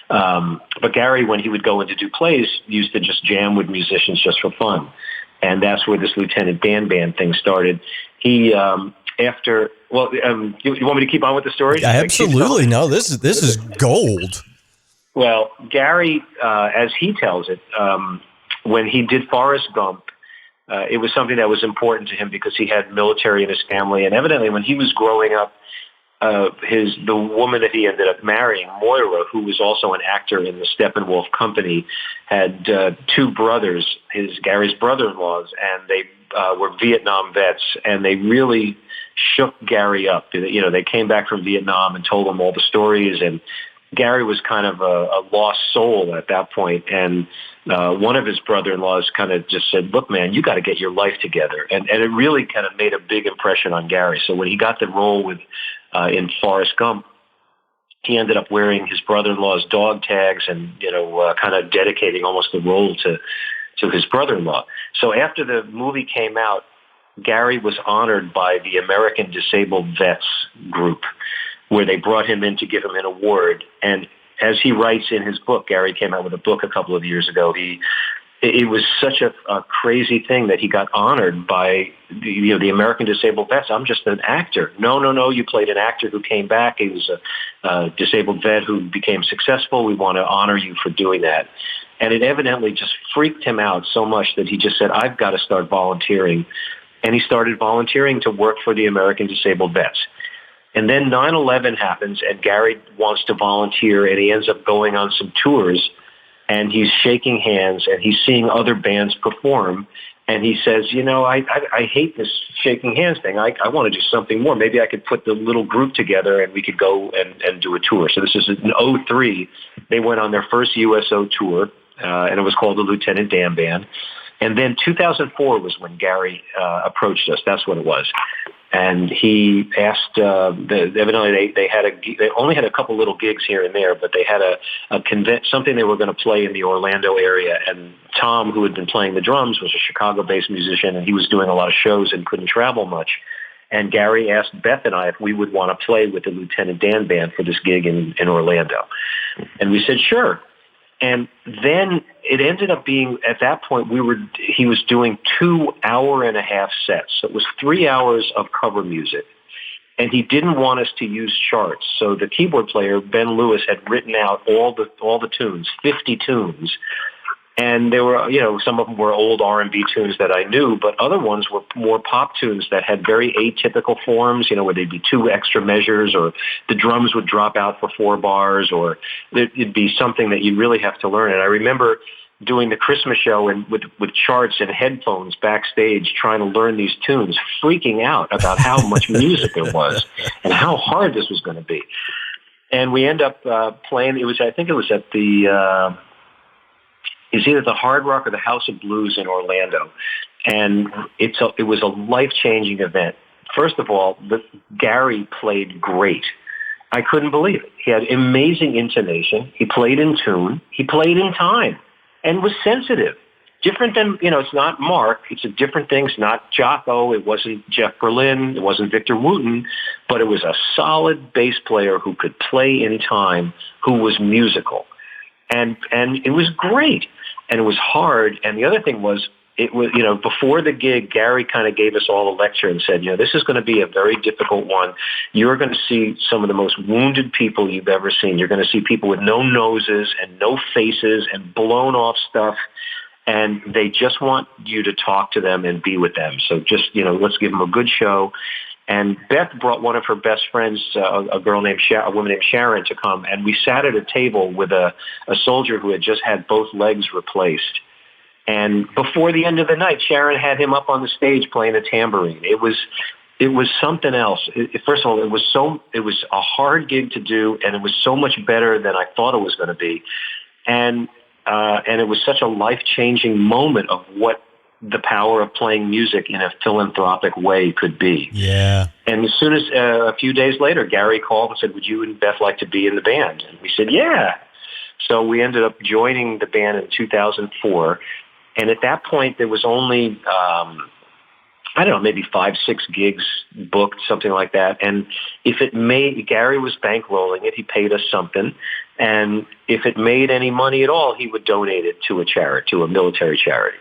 Speaker 3: But Gary, when he would go in to do plays, used to just jam with musicians just for fun. And that's where this Lieutenant Dan Band thing started. He, you want me to keep on with the story?
Speaker 2: Yeah, absolutely. No, this is gold.
Speaker 3: Well, Gary, as he tells it, when he did Forrest Gump, it was something that was important to him because he had military in his family, and evidently when he was growing up, the woman that he ended up marrying, Moira, who was also an actor in the Steppenwolf company, had 2 brothers, Gary's brother-in-laws, and they were Vietnam vets, and they really shook Gary up. They came back from Vietnam and told him all the stories, and Gary was kind of a lost soul at that point, and one of his brother-in-laws kind of just said, look, man, you got to get your life together. And it really kind of made a big impression on Gary. So when he got the role in Forrest Gump, he ended up wearing his brother-in-law's dog tags and, kind of dedicating almost the role to his brother-in-law. So after the movie came out, Gary was honored by the American Disabled Vets Group, where they brought him in to give him an award. And as he writes in his book, Gary came out with a book a couple of years ago. It was such a crazy thing that he got honored by the American Disabled Vets. I'm just an actor. No, you played an actor who came back. He was a disabled vet who became successful. We want to honor you for doing that. And it evidently just freaked him out so much that he just said, I've got to start volunteering. And he started volunteering to work for the American Disabled Vets. And then 9/11 happens, and Gary wants to volunteer, and he ends up going on some tours, and he's shaking hands, and he's seeing other bands perform, and he says, I hate this shaking hands thing. I want to do something more. Maybe I could put the little group together, and we could go and do a tour. So this is in 2003. They went on their first USO tour, and it was called the Lieutenant Dan Band. And then 2004 was when Gary approached us. That's what it was. And he asked, evidently they only had a couple little gigs here and there, but they had something they were going to play in the Orlando area. And Tom, who had been playing the drums, was a Chicago-based musician, and he was doing a lot of shows and couldn't travel much. And Gary asked Beth and I if we would want to play with the Lieutenant Dan Band for this gig in Orlando. And we said, sure. And then it ended up being, at that point, he was doing 2 hour-and-a-half sets. So it was 3 hours of cover music. And he didn't want us to use charts. So the keyboard player, Ben Lewis, had written out all the tunes, 50 tunes. And there were, some of them were old R&B tunes that I knew, but other ones were more pop tunes that had very atypical forms, where there'd be 2 extra measures, or the drums would drop out for 4 bars, or it'd be something that you really have to learn. And I remember doing the Christmas show and with charts and headphones backstage trying to learn these tunes, freaking out about how much music there was and how hard this was going to be. And we end up playing, I think it was at the... It's either the Hard Rock or the House of Blues in Orlando. And it was a life-changing event. First of all, Gary played great. I couldn't believe it. He had amazing intonation. He played in tune. He played in time and was sensitive. Different than, it's not Mark. It's a different thing. It's not Jocko. It wasn't Jeff Berlin. It wasn't Victor Wooten. But it was a solid bass player who could play in time, who was musical. And it was great. And it was hard. And the other thing was, before the gig, Gary kind of gave us all a lecture and said, this is going to be a very difficult one. You're going to see some of the most wounded people you've ever seen. You're going to see people with no noses and no faces and blown off stuff. And they just want you to talk to them and be with them. So just, let's give them a good show. And Beth brought one of her best friends, a woman named Sharon, to come. And we sat at a table with a soldier who had just had both legs replaced. And before the end of the night, Sharon had him up on the stage playing a tambourine. It was something else. First of all, it was a hard gig to do, and it was so much better than I thought it was going to be. And it was such a life-changing moment of what the power of playing music in a philanthropic way could be.
Speaker 2: Yeah.
Speaker 3: And as soon as a few days later, Gary called and said, would you and Beth like to be in the band? And we said, yeah. So we ended up joining the band in 2004. And at that point, there was only, maybe 5-6 gigs booked, something like that. And Gary was bankrolling it. He paid us something. And if it made any money at all, he would donate it to a military charity.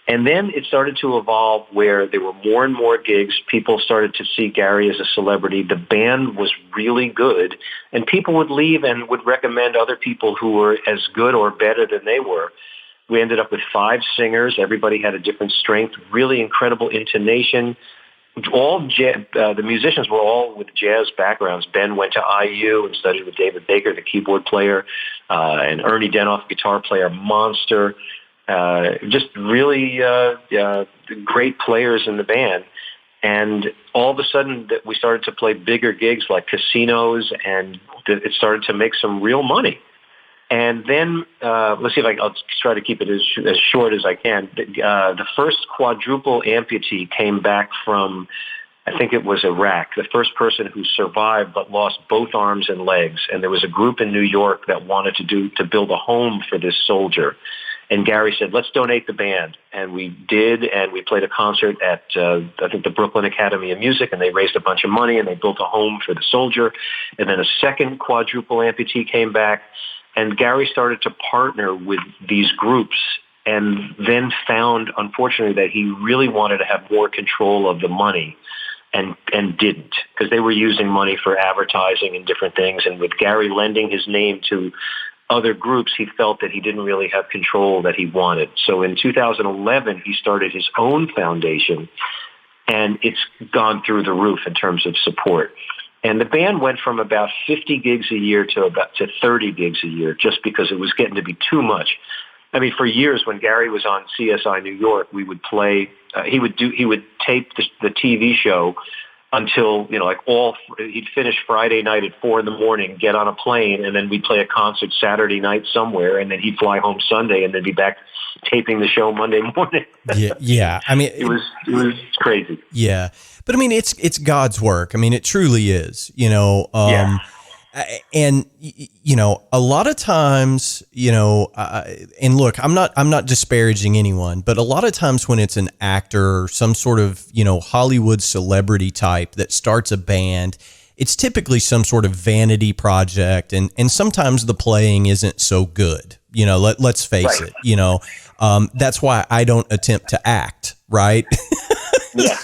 Speaker 3: And then it started to evolve where there were more and more gigs. People started to see Gary as a celebrity. The band was really good. And people would leave and would recommend other people who were as good or better than they were. We ended up with 5 singers. Everybody had a different strength, really incredible intonation. The musicians were all with jazz backgrounds. Ben went to IU and studied with David Baker, the keyboard player, and Ernie Denoff, guitar player, monster. Just really great players in the band. And all of a sudden we started to play bigger gigs like casinos, and it started to make some real money. And then, let's see if I'll try to keep it as short as I can. The first quadruple amputee came back from, I think it was Iraq, the first person who survived but lost both arms and legs. And there was a group in New York that wanted to build a home for this soldier. And Gary said, let's donate the band. And we did, and we played a concert at, I think, the Brooklyn Academy of Music, and they raised a bunch of money, and they built a home for the soldier. And then a second quadruple amputee came back. And Gary started to partner with these groups, and then found, unfortunately, that he really wanted to have more control of the money, and didn't, because they were using money for advertising and different things. And with Gary lending his name to other groups, he felt that he didn't really have control that he wanted. So in 2011, he started his own foundation, and it's gone through the roof in terms of support. And the band went from about 50 gigs a year to 30 gigs a year, just because it was getting to be too much. I mean, for years when Gary was on CSI New York, we would play. He would tape the TV show until he'd finish Friday night at 4 a.m, get on a plane, and then we'd play a concert Saturday night somewhere, and then he'd fly home Sunday, and then be back taping the show Monday morning.
Speaker 2: Yeah. I mean,
Speaker 3: it was crazy.
Speaker 2: Yeah. But I mean, it's God's work. I mean, it truly is, and, a lot of times, and look, I'm not disparaging anyone, but a lot of times when it's an actor or some sort of, Hollywood celebrity type that starts a band, it's typically some sort of vanity project. And sometimes the playing isn't so good, let's face it, that's why I don't attempt to act. Right.
Speaker 3: Yeah.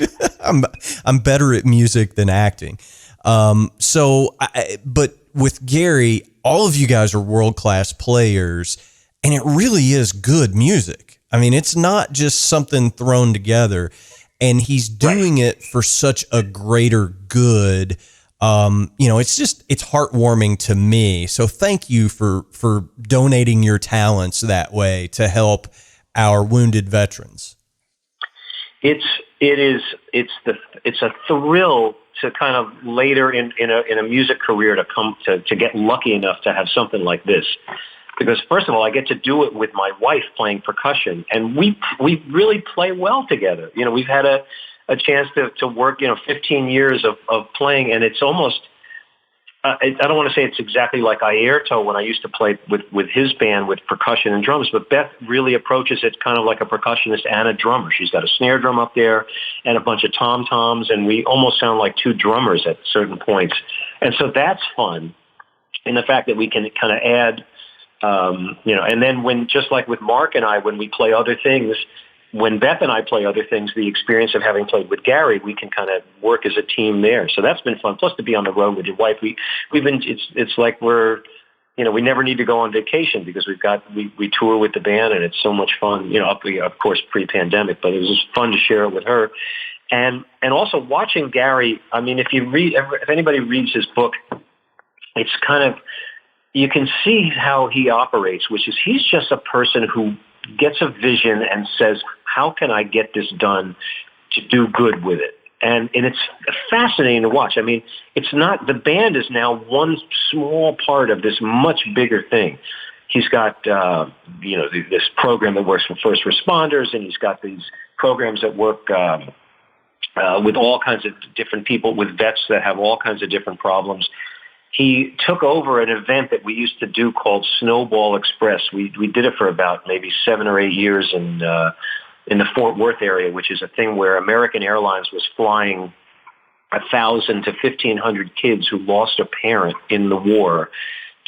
Speaker 2: I'm I'm better at music than acting. But with Gary, all of you guys are world-class players, and it really is good music. I mean, it's not just something thrown together, and he's doing it for such a greater good. It's heartwarming to me. So thank you for donating your talents that way to help our wounded veterans.
Speaker 3: It's a thrill to kind of later in a music career to get lucky enough to have something like this. Because first of all, I get to do it with my wife playing percussion, and we really play well together. We've had a chance to work, 15 years of playing, and it's almost, I don't want to say it's exactly like Airto when I used to play with his band with percussion and drums, but Beth really approaches it kind of like a percussionist and a drummer. She's got a snare drum up there and a bunch of tom-toms, and we almost sound like two drummers at certain points. And so that's fun in the fact that we can kind of add, and then just like with Mark and I, when we play other things, when Beth and I play other things, the experience of having played with Gary, we can kind of work as a team there. So that's been fun. Plus to be on the road with your wife, it's like we never need to go on vacation because we tour with the band and it's so much fun, of course pre-pandemic, but it was just fun to share it with her. And also watching Gary, I mean, if anybody reads his book, it's kind of, you can see how he operates, which is he's just a person who gets a vision and says, how can I get this done to do good with it? And it's fascinating to watch. I mean, the band is now one small part of this much bigger thing. He's got, this program that works for first responders, and he's got these programs that work with all kinds of different people, with vets that have all kinds of different problems. He took over an event that we used to do called Snowball Express. We did it for about maybe 7 or 8 years in the Fort Worth area, which is a thing where American Airlines was flying 1,000 to 1,500 kids who lost a parent in the war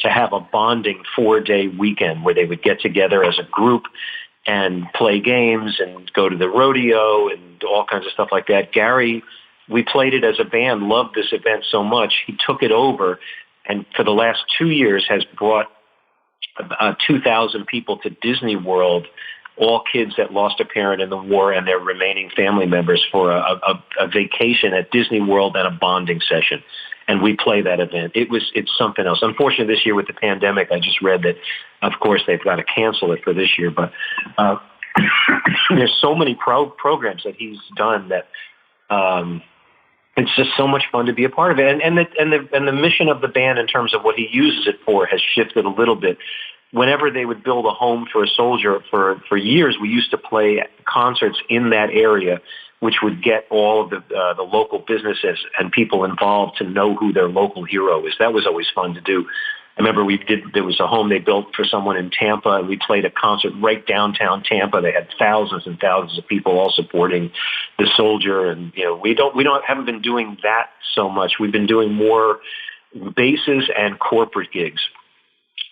Speaker 3: to have a bonding 4-day weekend where they would get together as a group and play games and go to the rodeo and all kinds of stuff like that. Gary, we played it as a band, loved this event so much, he took it over, and for the last 2 years has brought 2,000 people to Disney World, all kids that lost a parent in the war and their remaining family members for a vacation at Disney World and a bonding session. And we play that event. It's something else. Unfortunately, this year with the pandemic, I just read that, of course, they've got to cancel it for this year. But there's so many programs that he's done that it's just so much fun to be a part of it. And the mission of the band in terms of what he uses it for has shifted a little bit. Whenever they would build a home for a soldier, for years, we used to play concerts in that area, which would get all of the local businesses and people involved to know who their local hero is. That was always fun to do. I remember there was a home they built for someone in Tampa, and we played a concert right downtown Tampa. They had thousands and thousands of people all supporting the soldier. And, we haven't been doing that so much. We've been doing more bases and corporate gigs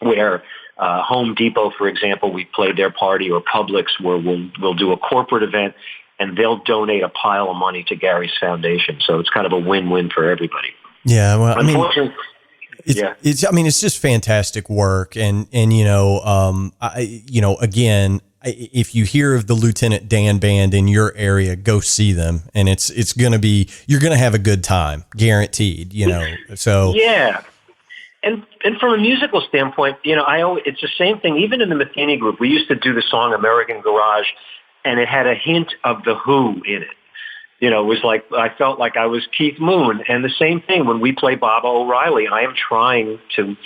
Speaker 3: where, Home Depot, for example, we played their party, or Publix, where we'll do a corporate event and they'll donate a pile of money to Gary's foundation. So it's kind of a win-win for everybody.
Speaker 2: Yeah. Well,
Speaker 3: unfortunately,
Speaker 2: it's just fantastic work. And again, if you hear of the Lieutenant Dan Band in your area, go see them. And you're going to have a good time, guaranteed, so.
Speaker 3: Yeah. And from a musical standpoint, it's the same thing. Even in the Metheny Group, we used to do the song American Garage, and it had a hint of The Who in it. It was like, I felt like I was Keith Moon. And the same thing when we play Baba O'Reilly, I am trying to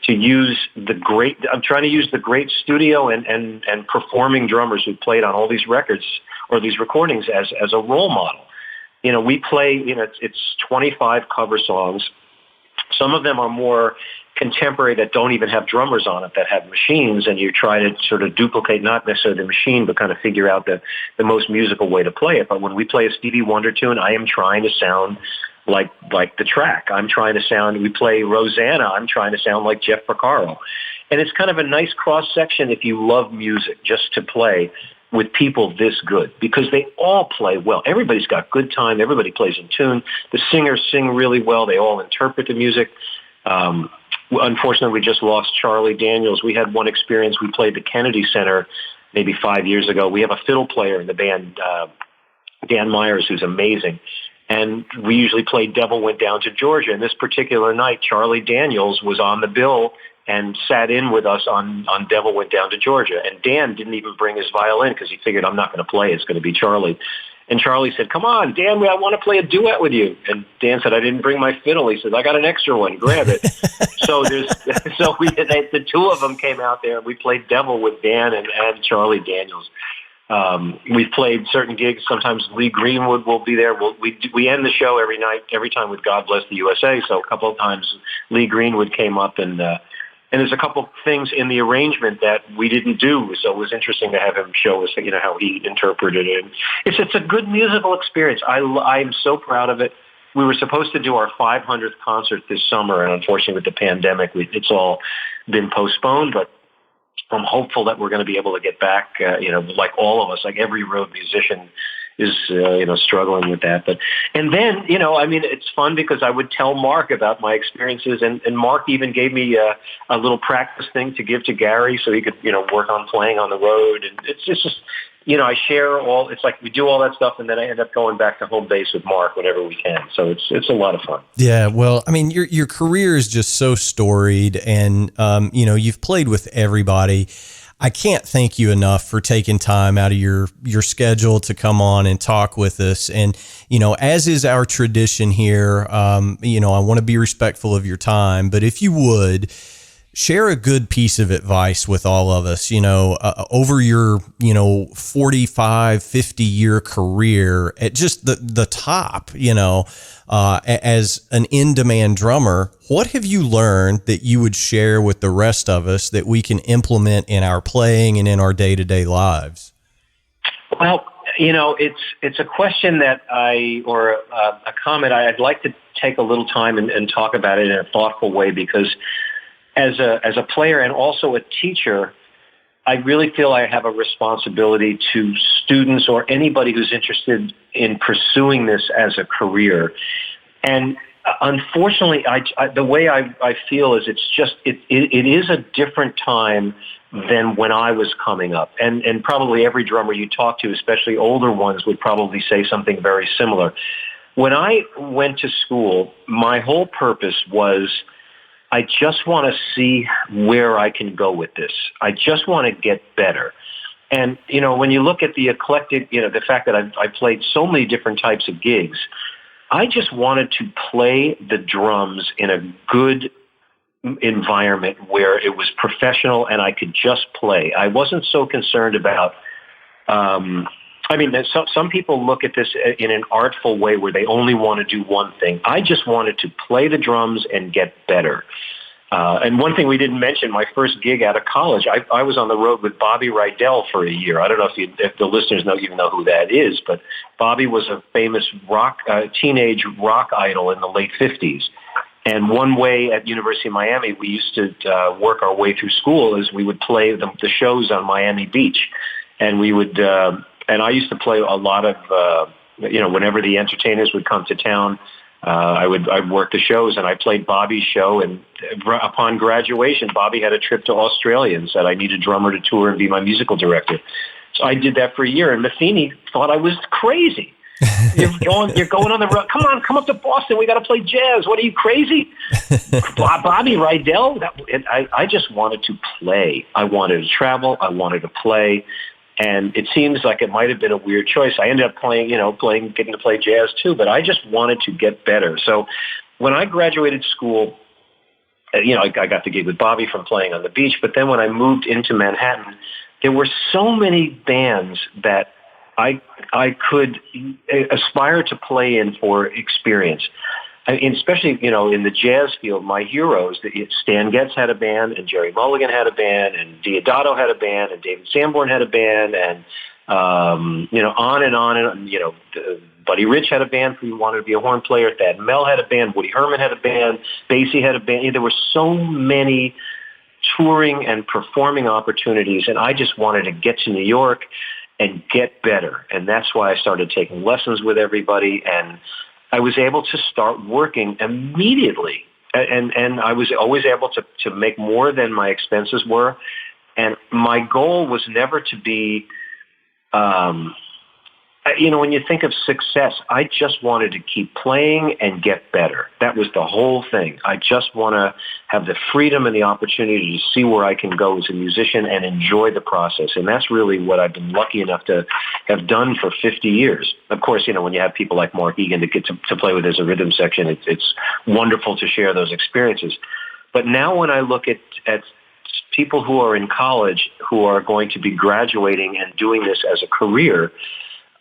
Speaker 3: use the great studio and performing drummers who played on all these records or these recordings as a role model. We play, it's 25 cover songs. Some of them are more contemporary that don't even have drummers on it, that have machines, and you try to sort of duplicate not necessarily the machine, but kind of figure out the most musical way to play it. But when we play a Stevie Wonder tune, I am trying to sound like the track. We play Rosanna, I'm trying to sound like Jeff Porcaro. And it's kind of a nice cross-section if you love music just to play. with people this good because they all play well. Everybody's got good time. Everybody plays in tune. The singers sing really well. They all interpret the music. Unfortunately, we just lost Charlie Daniels. We had one experience. We played the Kennedy Center maybe 5 years ago. We have a fiddle player in the band, Dan Myers, who's amazing. And we usually play Devil Went Down to Georgia. And this particular night, Charlie Daniels was on the bill and sat in with us on Devil Went Down to Georgia. And Dan didn't even bring his violin because he figured, I'm not going to play. It's going to be Charlie. And Charlie said, come on, Dan, I want to play a duet with you. And Dan said, I didn't bring my fiddle. He said, I got an extra one. Grab it. The two of them came out there and we played Devil with Dan and Charlie Daniels. We've played certain gigs. Sometimes Lee Greenwood will be there. We end the show every time with God Bless the USA. So a couple of times Lee Greenwood came up and there's a couple of things in the arrangement that we didn't do. So it was interesting to have him show us, how he interpreted it. It's a good musical experience. I'm so proud of it. We were supposed to do our 500th concert this summer, and unfortunately with the pandemic, it's all been postponed, but I'm hopeful that we're going to be able to get back, like all of us, like every road musician is, struggling with that. And then, it's fun because I would tell Mark about my experiences and Mark even gave me a little practice thing to give to Gary so he could, work on playing on the road. And it's just, I share it's like we do all that stuff and then I end up going back to home base with Mark whenever we can. So it's a lot of fun.
Speaker 2: Yeah. Well, your career is just so storied and, you've played with everybody. I can't thank you enough for taking time out of your schedule to come on and talk with us. And, as is our tradition here, I want to be respectful of your time, but if you would share a good piece of advice with all of us, over your, 45, 50 year career at just the top, as an in-demand drummer, what have you learned that you would share with the rest of us that we can implement in our playing and in our day-to-day lives?
Speaker 3: Well, it's a question that a comment I'd like to take a little time and talk about it in a thoughtful way because as a player and also a teacher, I really feel I have a responsibility to students or anybody who's interested in pursuing this as a career. And unfortunately, the way I feel is it is a different time than when I was coming up. And probably every drummer you talk to, especially older ones, would probably say something very similar. When I went to school, my whole purpose was I just want to see where I can go with this. I just want to get better. And, when you look at the eclectic, the fact that I played so many different types of gigs, I just wanted to play the drums in a good environment where it was professional and I could just play. I wasn't so concerned about, some people look at this in an artful way where they only want to do one thing. I just wanted to play the drums and get better. And one thing we didn't mention, my first gig out of college, I was on the road with Bobby Rydell for a year. I don't know if the listeners even know who that is, but Bobby was a famous teenage rock idol in the late 50s. And one way at University of Miami, we used to work our way through school is we would play the shows on Miami Beach. And we would, and I used to play a lot of, whenever the entertainers would come to town, I'd work the shows, and I played Bobby's show. And upon graduation, Bobby had a trip to Australia and said, I need a drummer to tour and be my musical director. So I did that for a year, and Metheny thought I was crazy. You're going on the road. Come up to Boston. We got to play jazz. What are you, crazy? Bobby Rydell. I just wanted to play. I wanted to travel. I wanted to play. And it seems like it might have been a weird choice. I ended up getting to play jazz too, but I just wanted to get better. So when I graduated school, I got the gig with Bobby from playing on the beach. But then when I moved into Manhattan, there were so many bands that I could aspire to play in for experience. And especially, in the jazz field, my heroes, Stan Getz had a band, and Jerry Mulligan had a band, and Diodato had a band, and David Sanborn had a band, and, on and on. And, Buddy Rich had a band who wanted to be a horn player. Thad Mell had a band. Woody Herman had a band. Basie had a band. There were so many touring and performing opportunities, and I just wanted to get to New York and get better. And that's why I started taking lessons with everybody, and I was able to start working immediately. And I was always able to make more than my expenses were. And my goal was never to be, when you think of success, I just wanted to keep playing and get better. That was the whole thing. I just want to have the freedom and the opportunity to see where I can go as a musician and enjoy the process. And that's really what I've been lucky enough to have done for 50 years. Of course, when you have people like Mark Egan to get to play with as a rhythm section, it's wonderful to share those experiences. But now when I look at people who are in college who are going to be graduating and doing this as a career,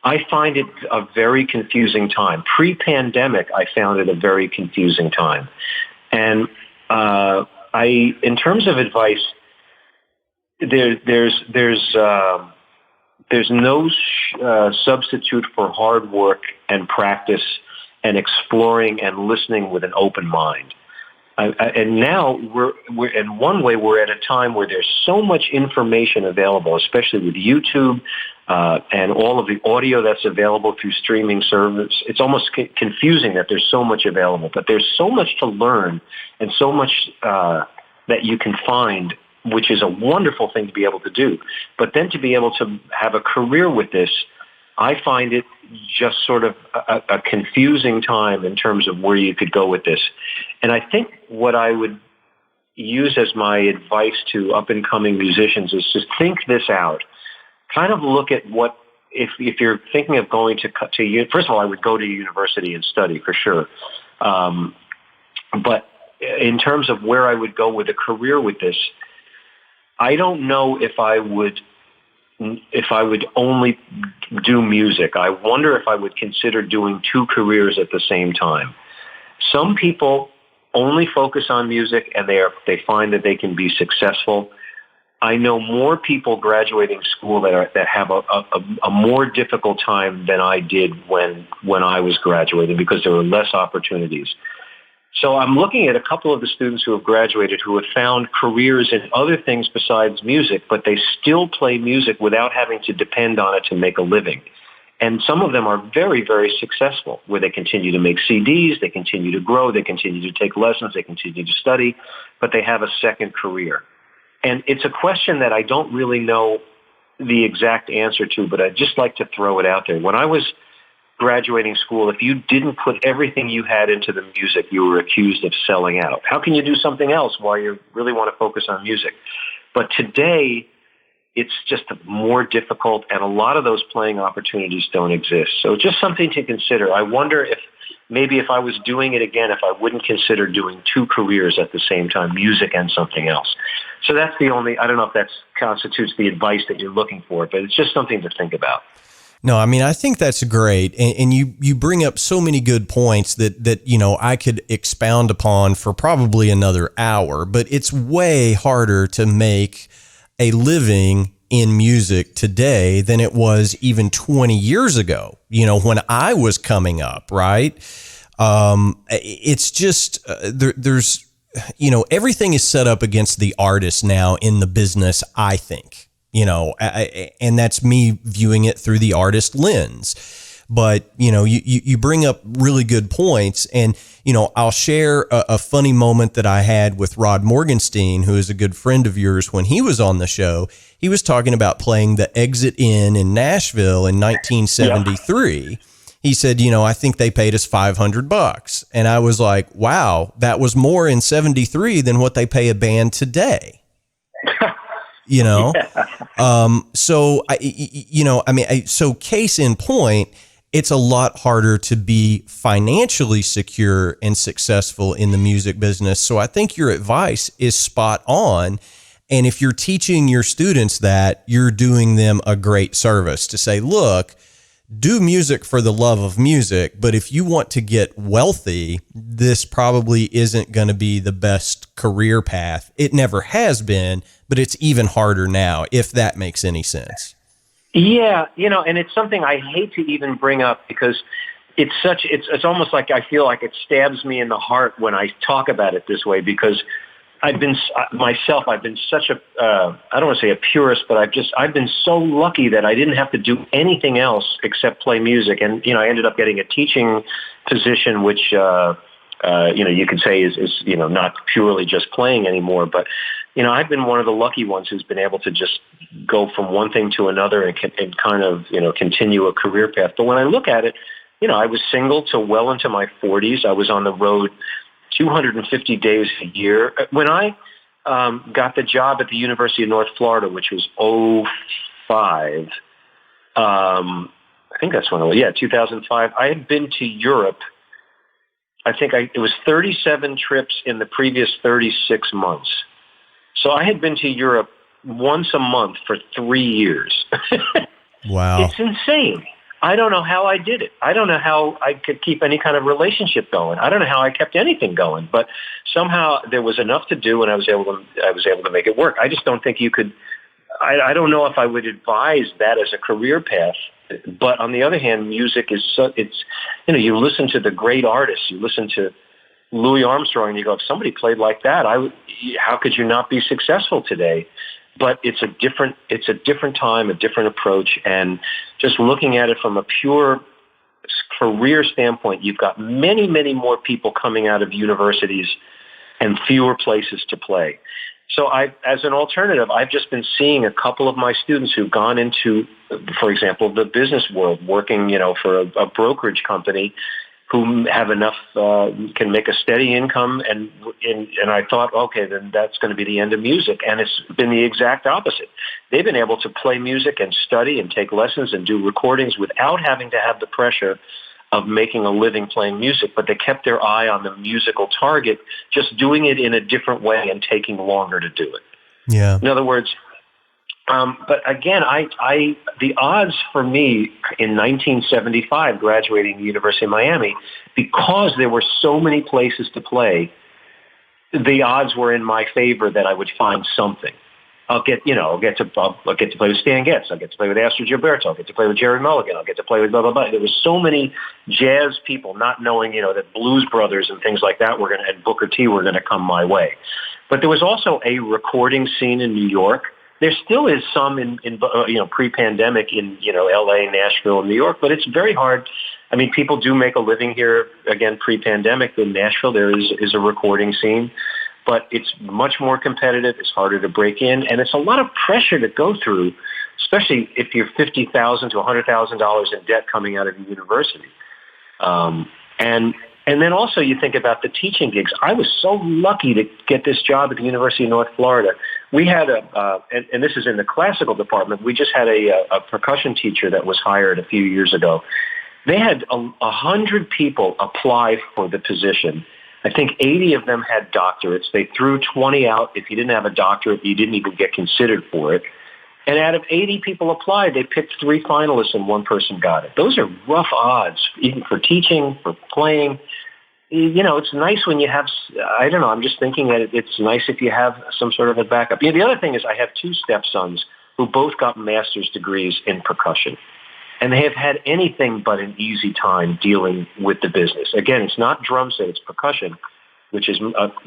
Speaker 3: I find it a very confusing time. Pre-pandemic, I found it a very confusing time. And in terms of advice, there's no substitute for hard work and practice and exploring and listening with an open mind. And now we're in one way, we're at a time where there's so much information available, especially with YouTube and all of the audio that's available through streaming services. It's almost confusing that there's so much available, but there's so much to learn and so much that you can find, which is a wonderful thing to be able to do. But then to be able to have a career with this, I find it just sort of a confusing time in terms of where you could go with this. And I think what I would use as my advice to up-and-coming musicians is to think this out. Kind of look at what, if you're thinking of going to first of all, I would go to university and study for sure. But in terms of where I would go with a career with this, I don't know if I would only do music. I wonder if I would consider doing two careers at the same time. Some people only focus on music and they find that they can be successful. I know more people graduating school that have a more difficult time than I did when I was graduating because there were less opportunities. So I'm looking at a couple of the students who have graduated who have found careers in other things besides music, but they still play music without having to depend on it to make a living. And some of them are very, very successful, where they continue to make CDs, they continue to grow, they continue to take lessons, they continue to study, but they have a second career. And it's a question that I don't really know the exact answer to, but I'd just like to throw it out there. When I was graduating school, if you didn't put everything you had into the music, you were accused of selling out. How can you do something else while you really want to focus on music? But today, it's just more difficult, and a lot of those playing opportunities don't exist. So just something to consider. I wonder if maybe if I was doing it again, if I wouldn't consider doing two careers at the same time, music and something else. So that's the only, I don't know if that constitutes the advice that you're looking for, but it's just something to think about.
Speaker 2: No, I mean, I think that's great. And you bring up so many good points that, I could expound upon for probably another hour, but it's way harder to make a living in music today than it was even 20 years ago, when I was coming up, right? It's just, there's, everything is set up against the artist now in the business, I think. And that's me viewing it through the artist lens. But, you bring up really good points. And, I'll share a funny moment that I had with Rod Morgenstein, who is a good friend of yours. When he was on the show, he was talking about playing the Exit Inn in Nashville in 1973. Yeah. He said, I think they paid us $500. And I was like, wow, that was more in 73 than what they pay a band today. Yeah. So so case in point, it's a lot harder to be financially secure and successful in the music business. So I think your advice is spot on. And if you're teaching your students that, you're doing them a great service to say, look, do music for the love of music, but if you want to get wealthy, this probably isn't going to be the best career path. It never has been, but it's even harder now, if that makes any sense.
Speaker 3: Yeah, and it's something I hate to even bring up because it's almost like I feel like it stabs me in the heart when I talk about it this way, because I've been such a, I don't want to say a purist, but I've been so lucky that I didn't have to do anything else except play music. And, I ended up getting a teaching position, which, you could say is not purely just playing anymore. But, I've been one of the lucky ones who's been able to just go from one thing to another and kind of, continue a career path. But when I look at it, I was single till well into my 40s. I was on the road 250 days a year. When I got the job at the University of North Florida, which was 2005, I think that's when it was, 2005, I had been to Europe. I think it was 37 trips in the previous 36 months. So I had been to Europe once a month for 3 years.
Speaker 2: Wow.
Speaker 3: It's insane. I don't know how I did it. I don't know how I could keep any kind of relationship going. I don't know how I kept anything going, but somehow there was enough to do, and I was able to make it work. I just don't think you could. I don't know if I would advise that as a career path. But on the other hand, music is you listen to the great artists, you listen to Louis Armstrong, and you go, if somebody played like that, how could you not be successful today? But it's a different time, a different approach, and just looking at it from a pure career standpoint, you've got many, many more people coming out of universities and fewer places to play. So as an alternative, I've just been seeing a couple of my students who've gone into, for example, the business world, working, for a brokerage company, who have enough, can make a steady income. And I thought, okay, then that's going to be the end of music. And it's been the exact opposite. They've been able to play music and study and take lessons and do recordings without having to have the pressure of making a living playing music, but they kept their eye on the musical target, just doing it in a different way and taking longer to do it.
Speaker 2: Yeah.
Speaker 3: In other words, but again, the odds for me in 1975 graduating the University of Miami, because there were so many places to play, the odds were in my favor that I would find something. I'll get to play with Stan Getz. I'll get to play with Astrid Gilberto. I'll get to play with Jerry Mulligan. I'll get to play with blah, blah, blah. There were so many jazz people, not knowing, that Blues Brothers and things like that and Booker T were going to come my way. But there was also a recording scene in New York. There still is some in pre-pandemic in, LA, Nashville, and New York, but it's very hard. I mean, people do make a living here, again, pre-pandemic. In Nashville, there is a recording scene. But it's much more competitive. It's harder to break in, and it's a lot of pressure to go through, especially if you're $50,000 to $100,000 in debt coming out of the university. And then also you think about the teaching gigs. I was so lucky to get this job at the University of North Florida. We had and this is in the classical department. We just had a percussion teacher that was hired a few years ago. They had 100 people apply for the position. I think 80 of them had doctorates. They threw 20 out. If you didn't have a doctorate, you didn't even get considered for it. And out of 80 people applied, they picked 3 finalists and 1 person got it. Those are rough odds, even for teaching, for playing. It's nice when you have, I don't know, I'm just thinking that it's nice if you have some sort of a backup. The other thing is I have 2 stepsons who both got master's degrees in percussion. And they have had anything but an easy time dealing with the business. Again, it's not drum set, it's percussion, which is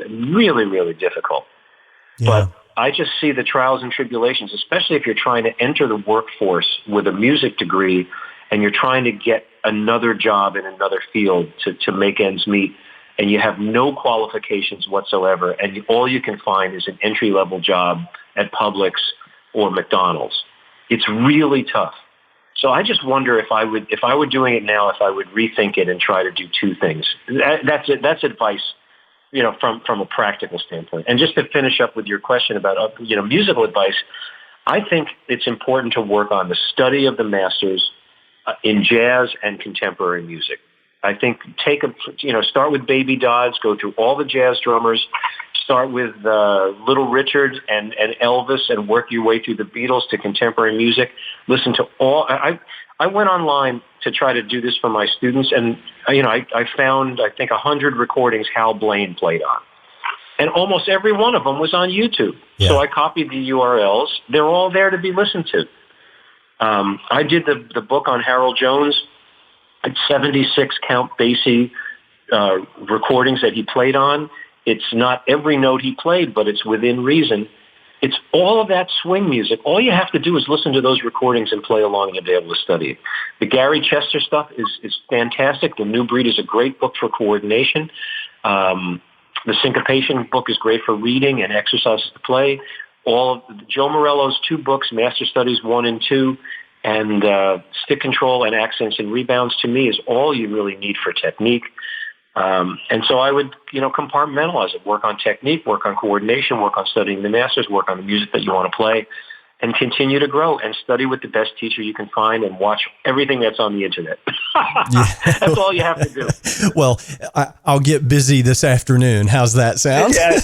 Speaker 3: really, really difficult. Yeah. But I just see the trials and tribulations, especially if you're trying to enter the workforce with a music degree and you're trying to get another job in another field to make ends meet, and you have no qualifications whatsoever, and all you can find is an entry-level job at Publix or McDonald's. It's really tough. So I just wonder if I were doing it now, if I would rethink it and try to do 2 things. That's it. That's advice, from a practical standpoint. And just to finish up with your question about, musical advice, I think it's important to work on the study of the masters in jazz and contemporary music. I think start with Baby Dodds, go through all the jazz drummers, start with Little Richard and Elvis, and work your way through the Beatles to contemporary music. Listen to all. I went online to try to do this for my students, and I found 100 recordings Hal Blaine played on, and almost every one of them was on YouTube. Yeah. So I copied the URLs. They're all there to be listened to. I did the book on Harold Jones. It's 76 Count Basie recordings that he played on. It's not every note he played, but it's within reason. It's all of that swing music. All you have to do is listen to those recordings and play along, and you'll be able to study it. The Gary Chester stuff is fantastic. The New Breed is a great book for coordination. The Syncopation book is great for reading and exercises to play. All of Joe Morello's 2 books, Master Studies 1 and 2, and Stick Control and Accents and Rebounds, to me, is all you really need for technique. And so I would, compartmentalize it, work on technique, work on coordination, work on studying the masters, work on the music that you want to play, and continue to grow and study with the best teacher you can find and watch everything that's on the internet. That's all you have to do.
Speaker 2: Well, I'll get busy this afternoon. How's that sound?
Speaker 3: Yeah,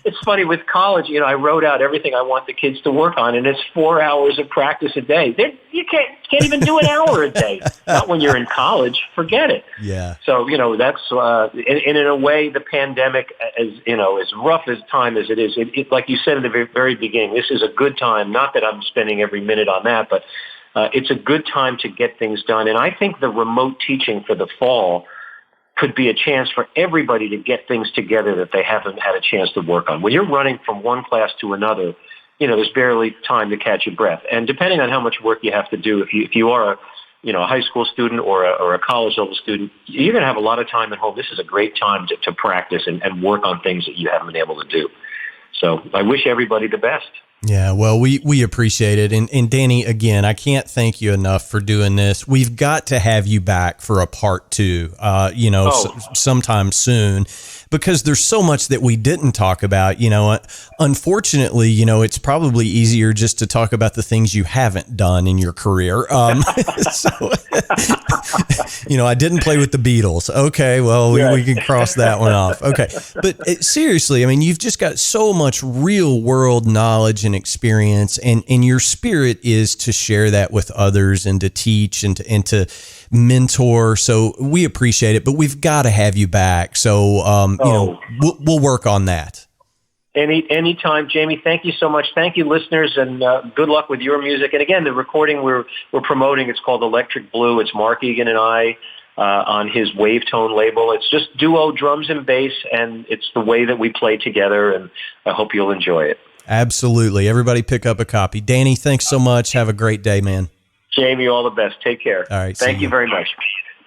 Speaker 3: it's funny with college. I wrote out everything I want the kids to work on, and it's 4 hours of practice a day. You can't even do an hour a day. Not when you're in college. Forget it.
Speaker 2: Yeah.
Speaker 3: So that's and in a way, the pandemic, as rough as time as it is, it like you said at the very beginning, this is a good time. Not that I'm spending every minute on that, but it's a good time to get things done. And I think the remote teaching for the fall could be a chance for everybody to get things together that they haven't had a chance to work on. When you're running from one class to another, there's barely time to catch your breath. And depending on how much work you have to do, if you are a high school student or a college level student, you're going to have a lot of time at home. This is a great time to practice and work on things that you haven't been able to do. So I wish everybody the best.
Speaker 2: Yeah, well, we appreciate it. And Danny, again, I can't thank you enough for doing this. We've got to have you back for a part 2, sometime soon, because there's so much that we didn't talk about. Unfortunately, it's probably easier just to talk about the things you haven't done in your career. I didn't play with the Beatles. Okay, well, we can cross that one off. Okay, but seriously, you've just got so much real world knowledge and experience, and your spirit is to share that with others and to teach and to mentor. So we appreciate it, but we've got to have you back. So, we'll work on that.
Speaker 3: Anytime, Jamie. Thank you so much. Thank you, listeners, and good luck with your music. And again, the recording we're promoting, it's called Electric Blue. It's Mark Egan and I on his Wavetone label. It's just duo drums and bass, and it's the way that we play together, and I hope you'll enjoy it.
Speaker 2: Absolutely. Everybody pick up a copy. Danny, thanks so much. Have a great day, man.
Speaker 3: Jamie, all the best. Take care.
Speaker 2: All right.
Speaker 3: Thank you very much.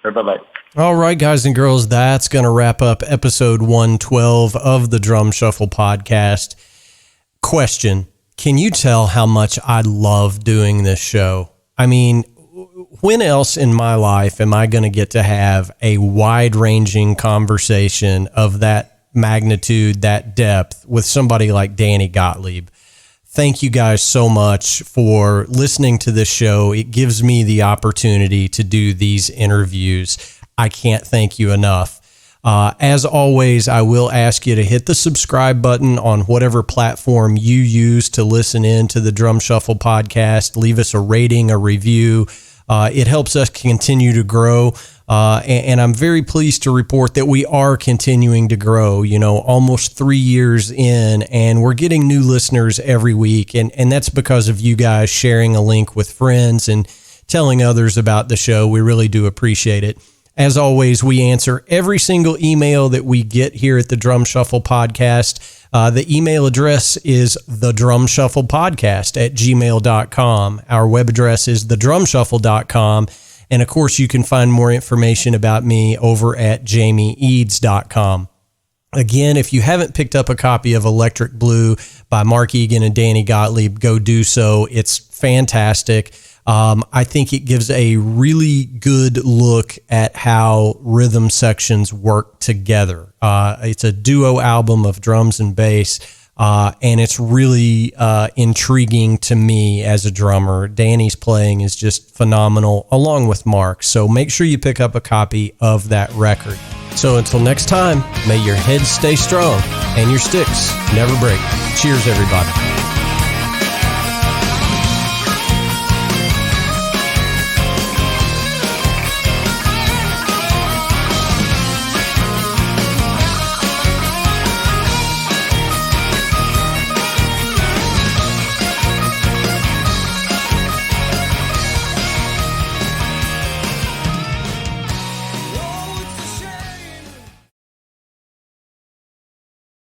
Speaker 3: Bye-bye.
Speaker 2: All right, guys and girls, that's going to wrap up episode 112 of the Drum Shuffle podcast. Question: can you tell how much I love doing this show? When else in my life am I going to get to have a wide-ranging conversation of that magnitude, that depth, with somebody like Danny Gottlieb? Thank you guys so much for listening to this show. It gives me the opportunity to do these interviews. I can't thank you enough. As always, I will ask you to hit the subscribe button on whatever platform you use to listen in to the Drum Shuffle podcast. Leave us a rating, a review. It helps us continue to grow. And I'm very pleased to report that we are continuing to grow, almost 3 years in, and we're getting new listeners every week. And that's because of you guys sharing a link with friends and telling others about the show. We really do appreciate it. As always, we answer every single email that we get here at the Drum Shuffle podcast. The email address is thedrumshufflepodcast@gmail.com. Our web address is thedrumshuffle.com. And of course, you can find more information about me over at jamieeads.com. Again, if you haven't picked up a copy of Electric Blue by Mark Egan and Danny Gottlieb, go do so. It's fantastic. I think it gives a really good look at how rhythm sections work together. It's a duo album of drums and bass, and it's really intriguing to me as a drummer. Danny's playing is just phenomenal, along with Mark. So make sure you pick up a copy of that record. So until next time, may your heads stay strong and your sticks never break. Cheers, everybody.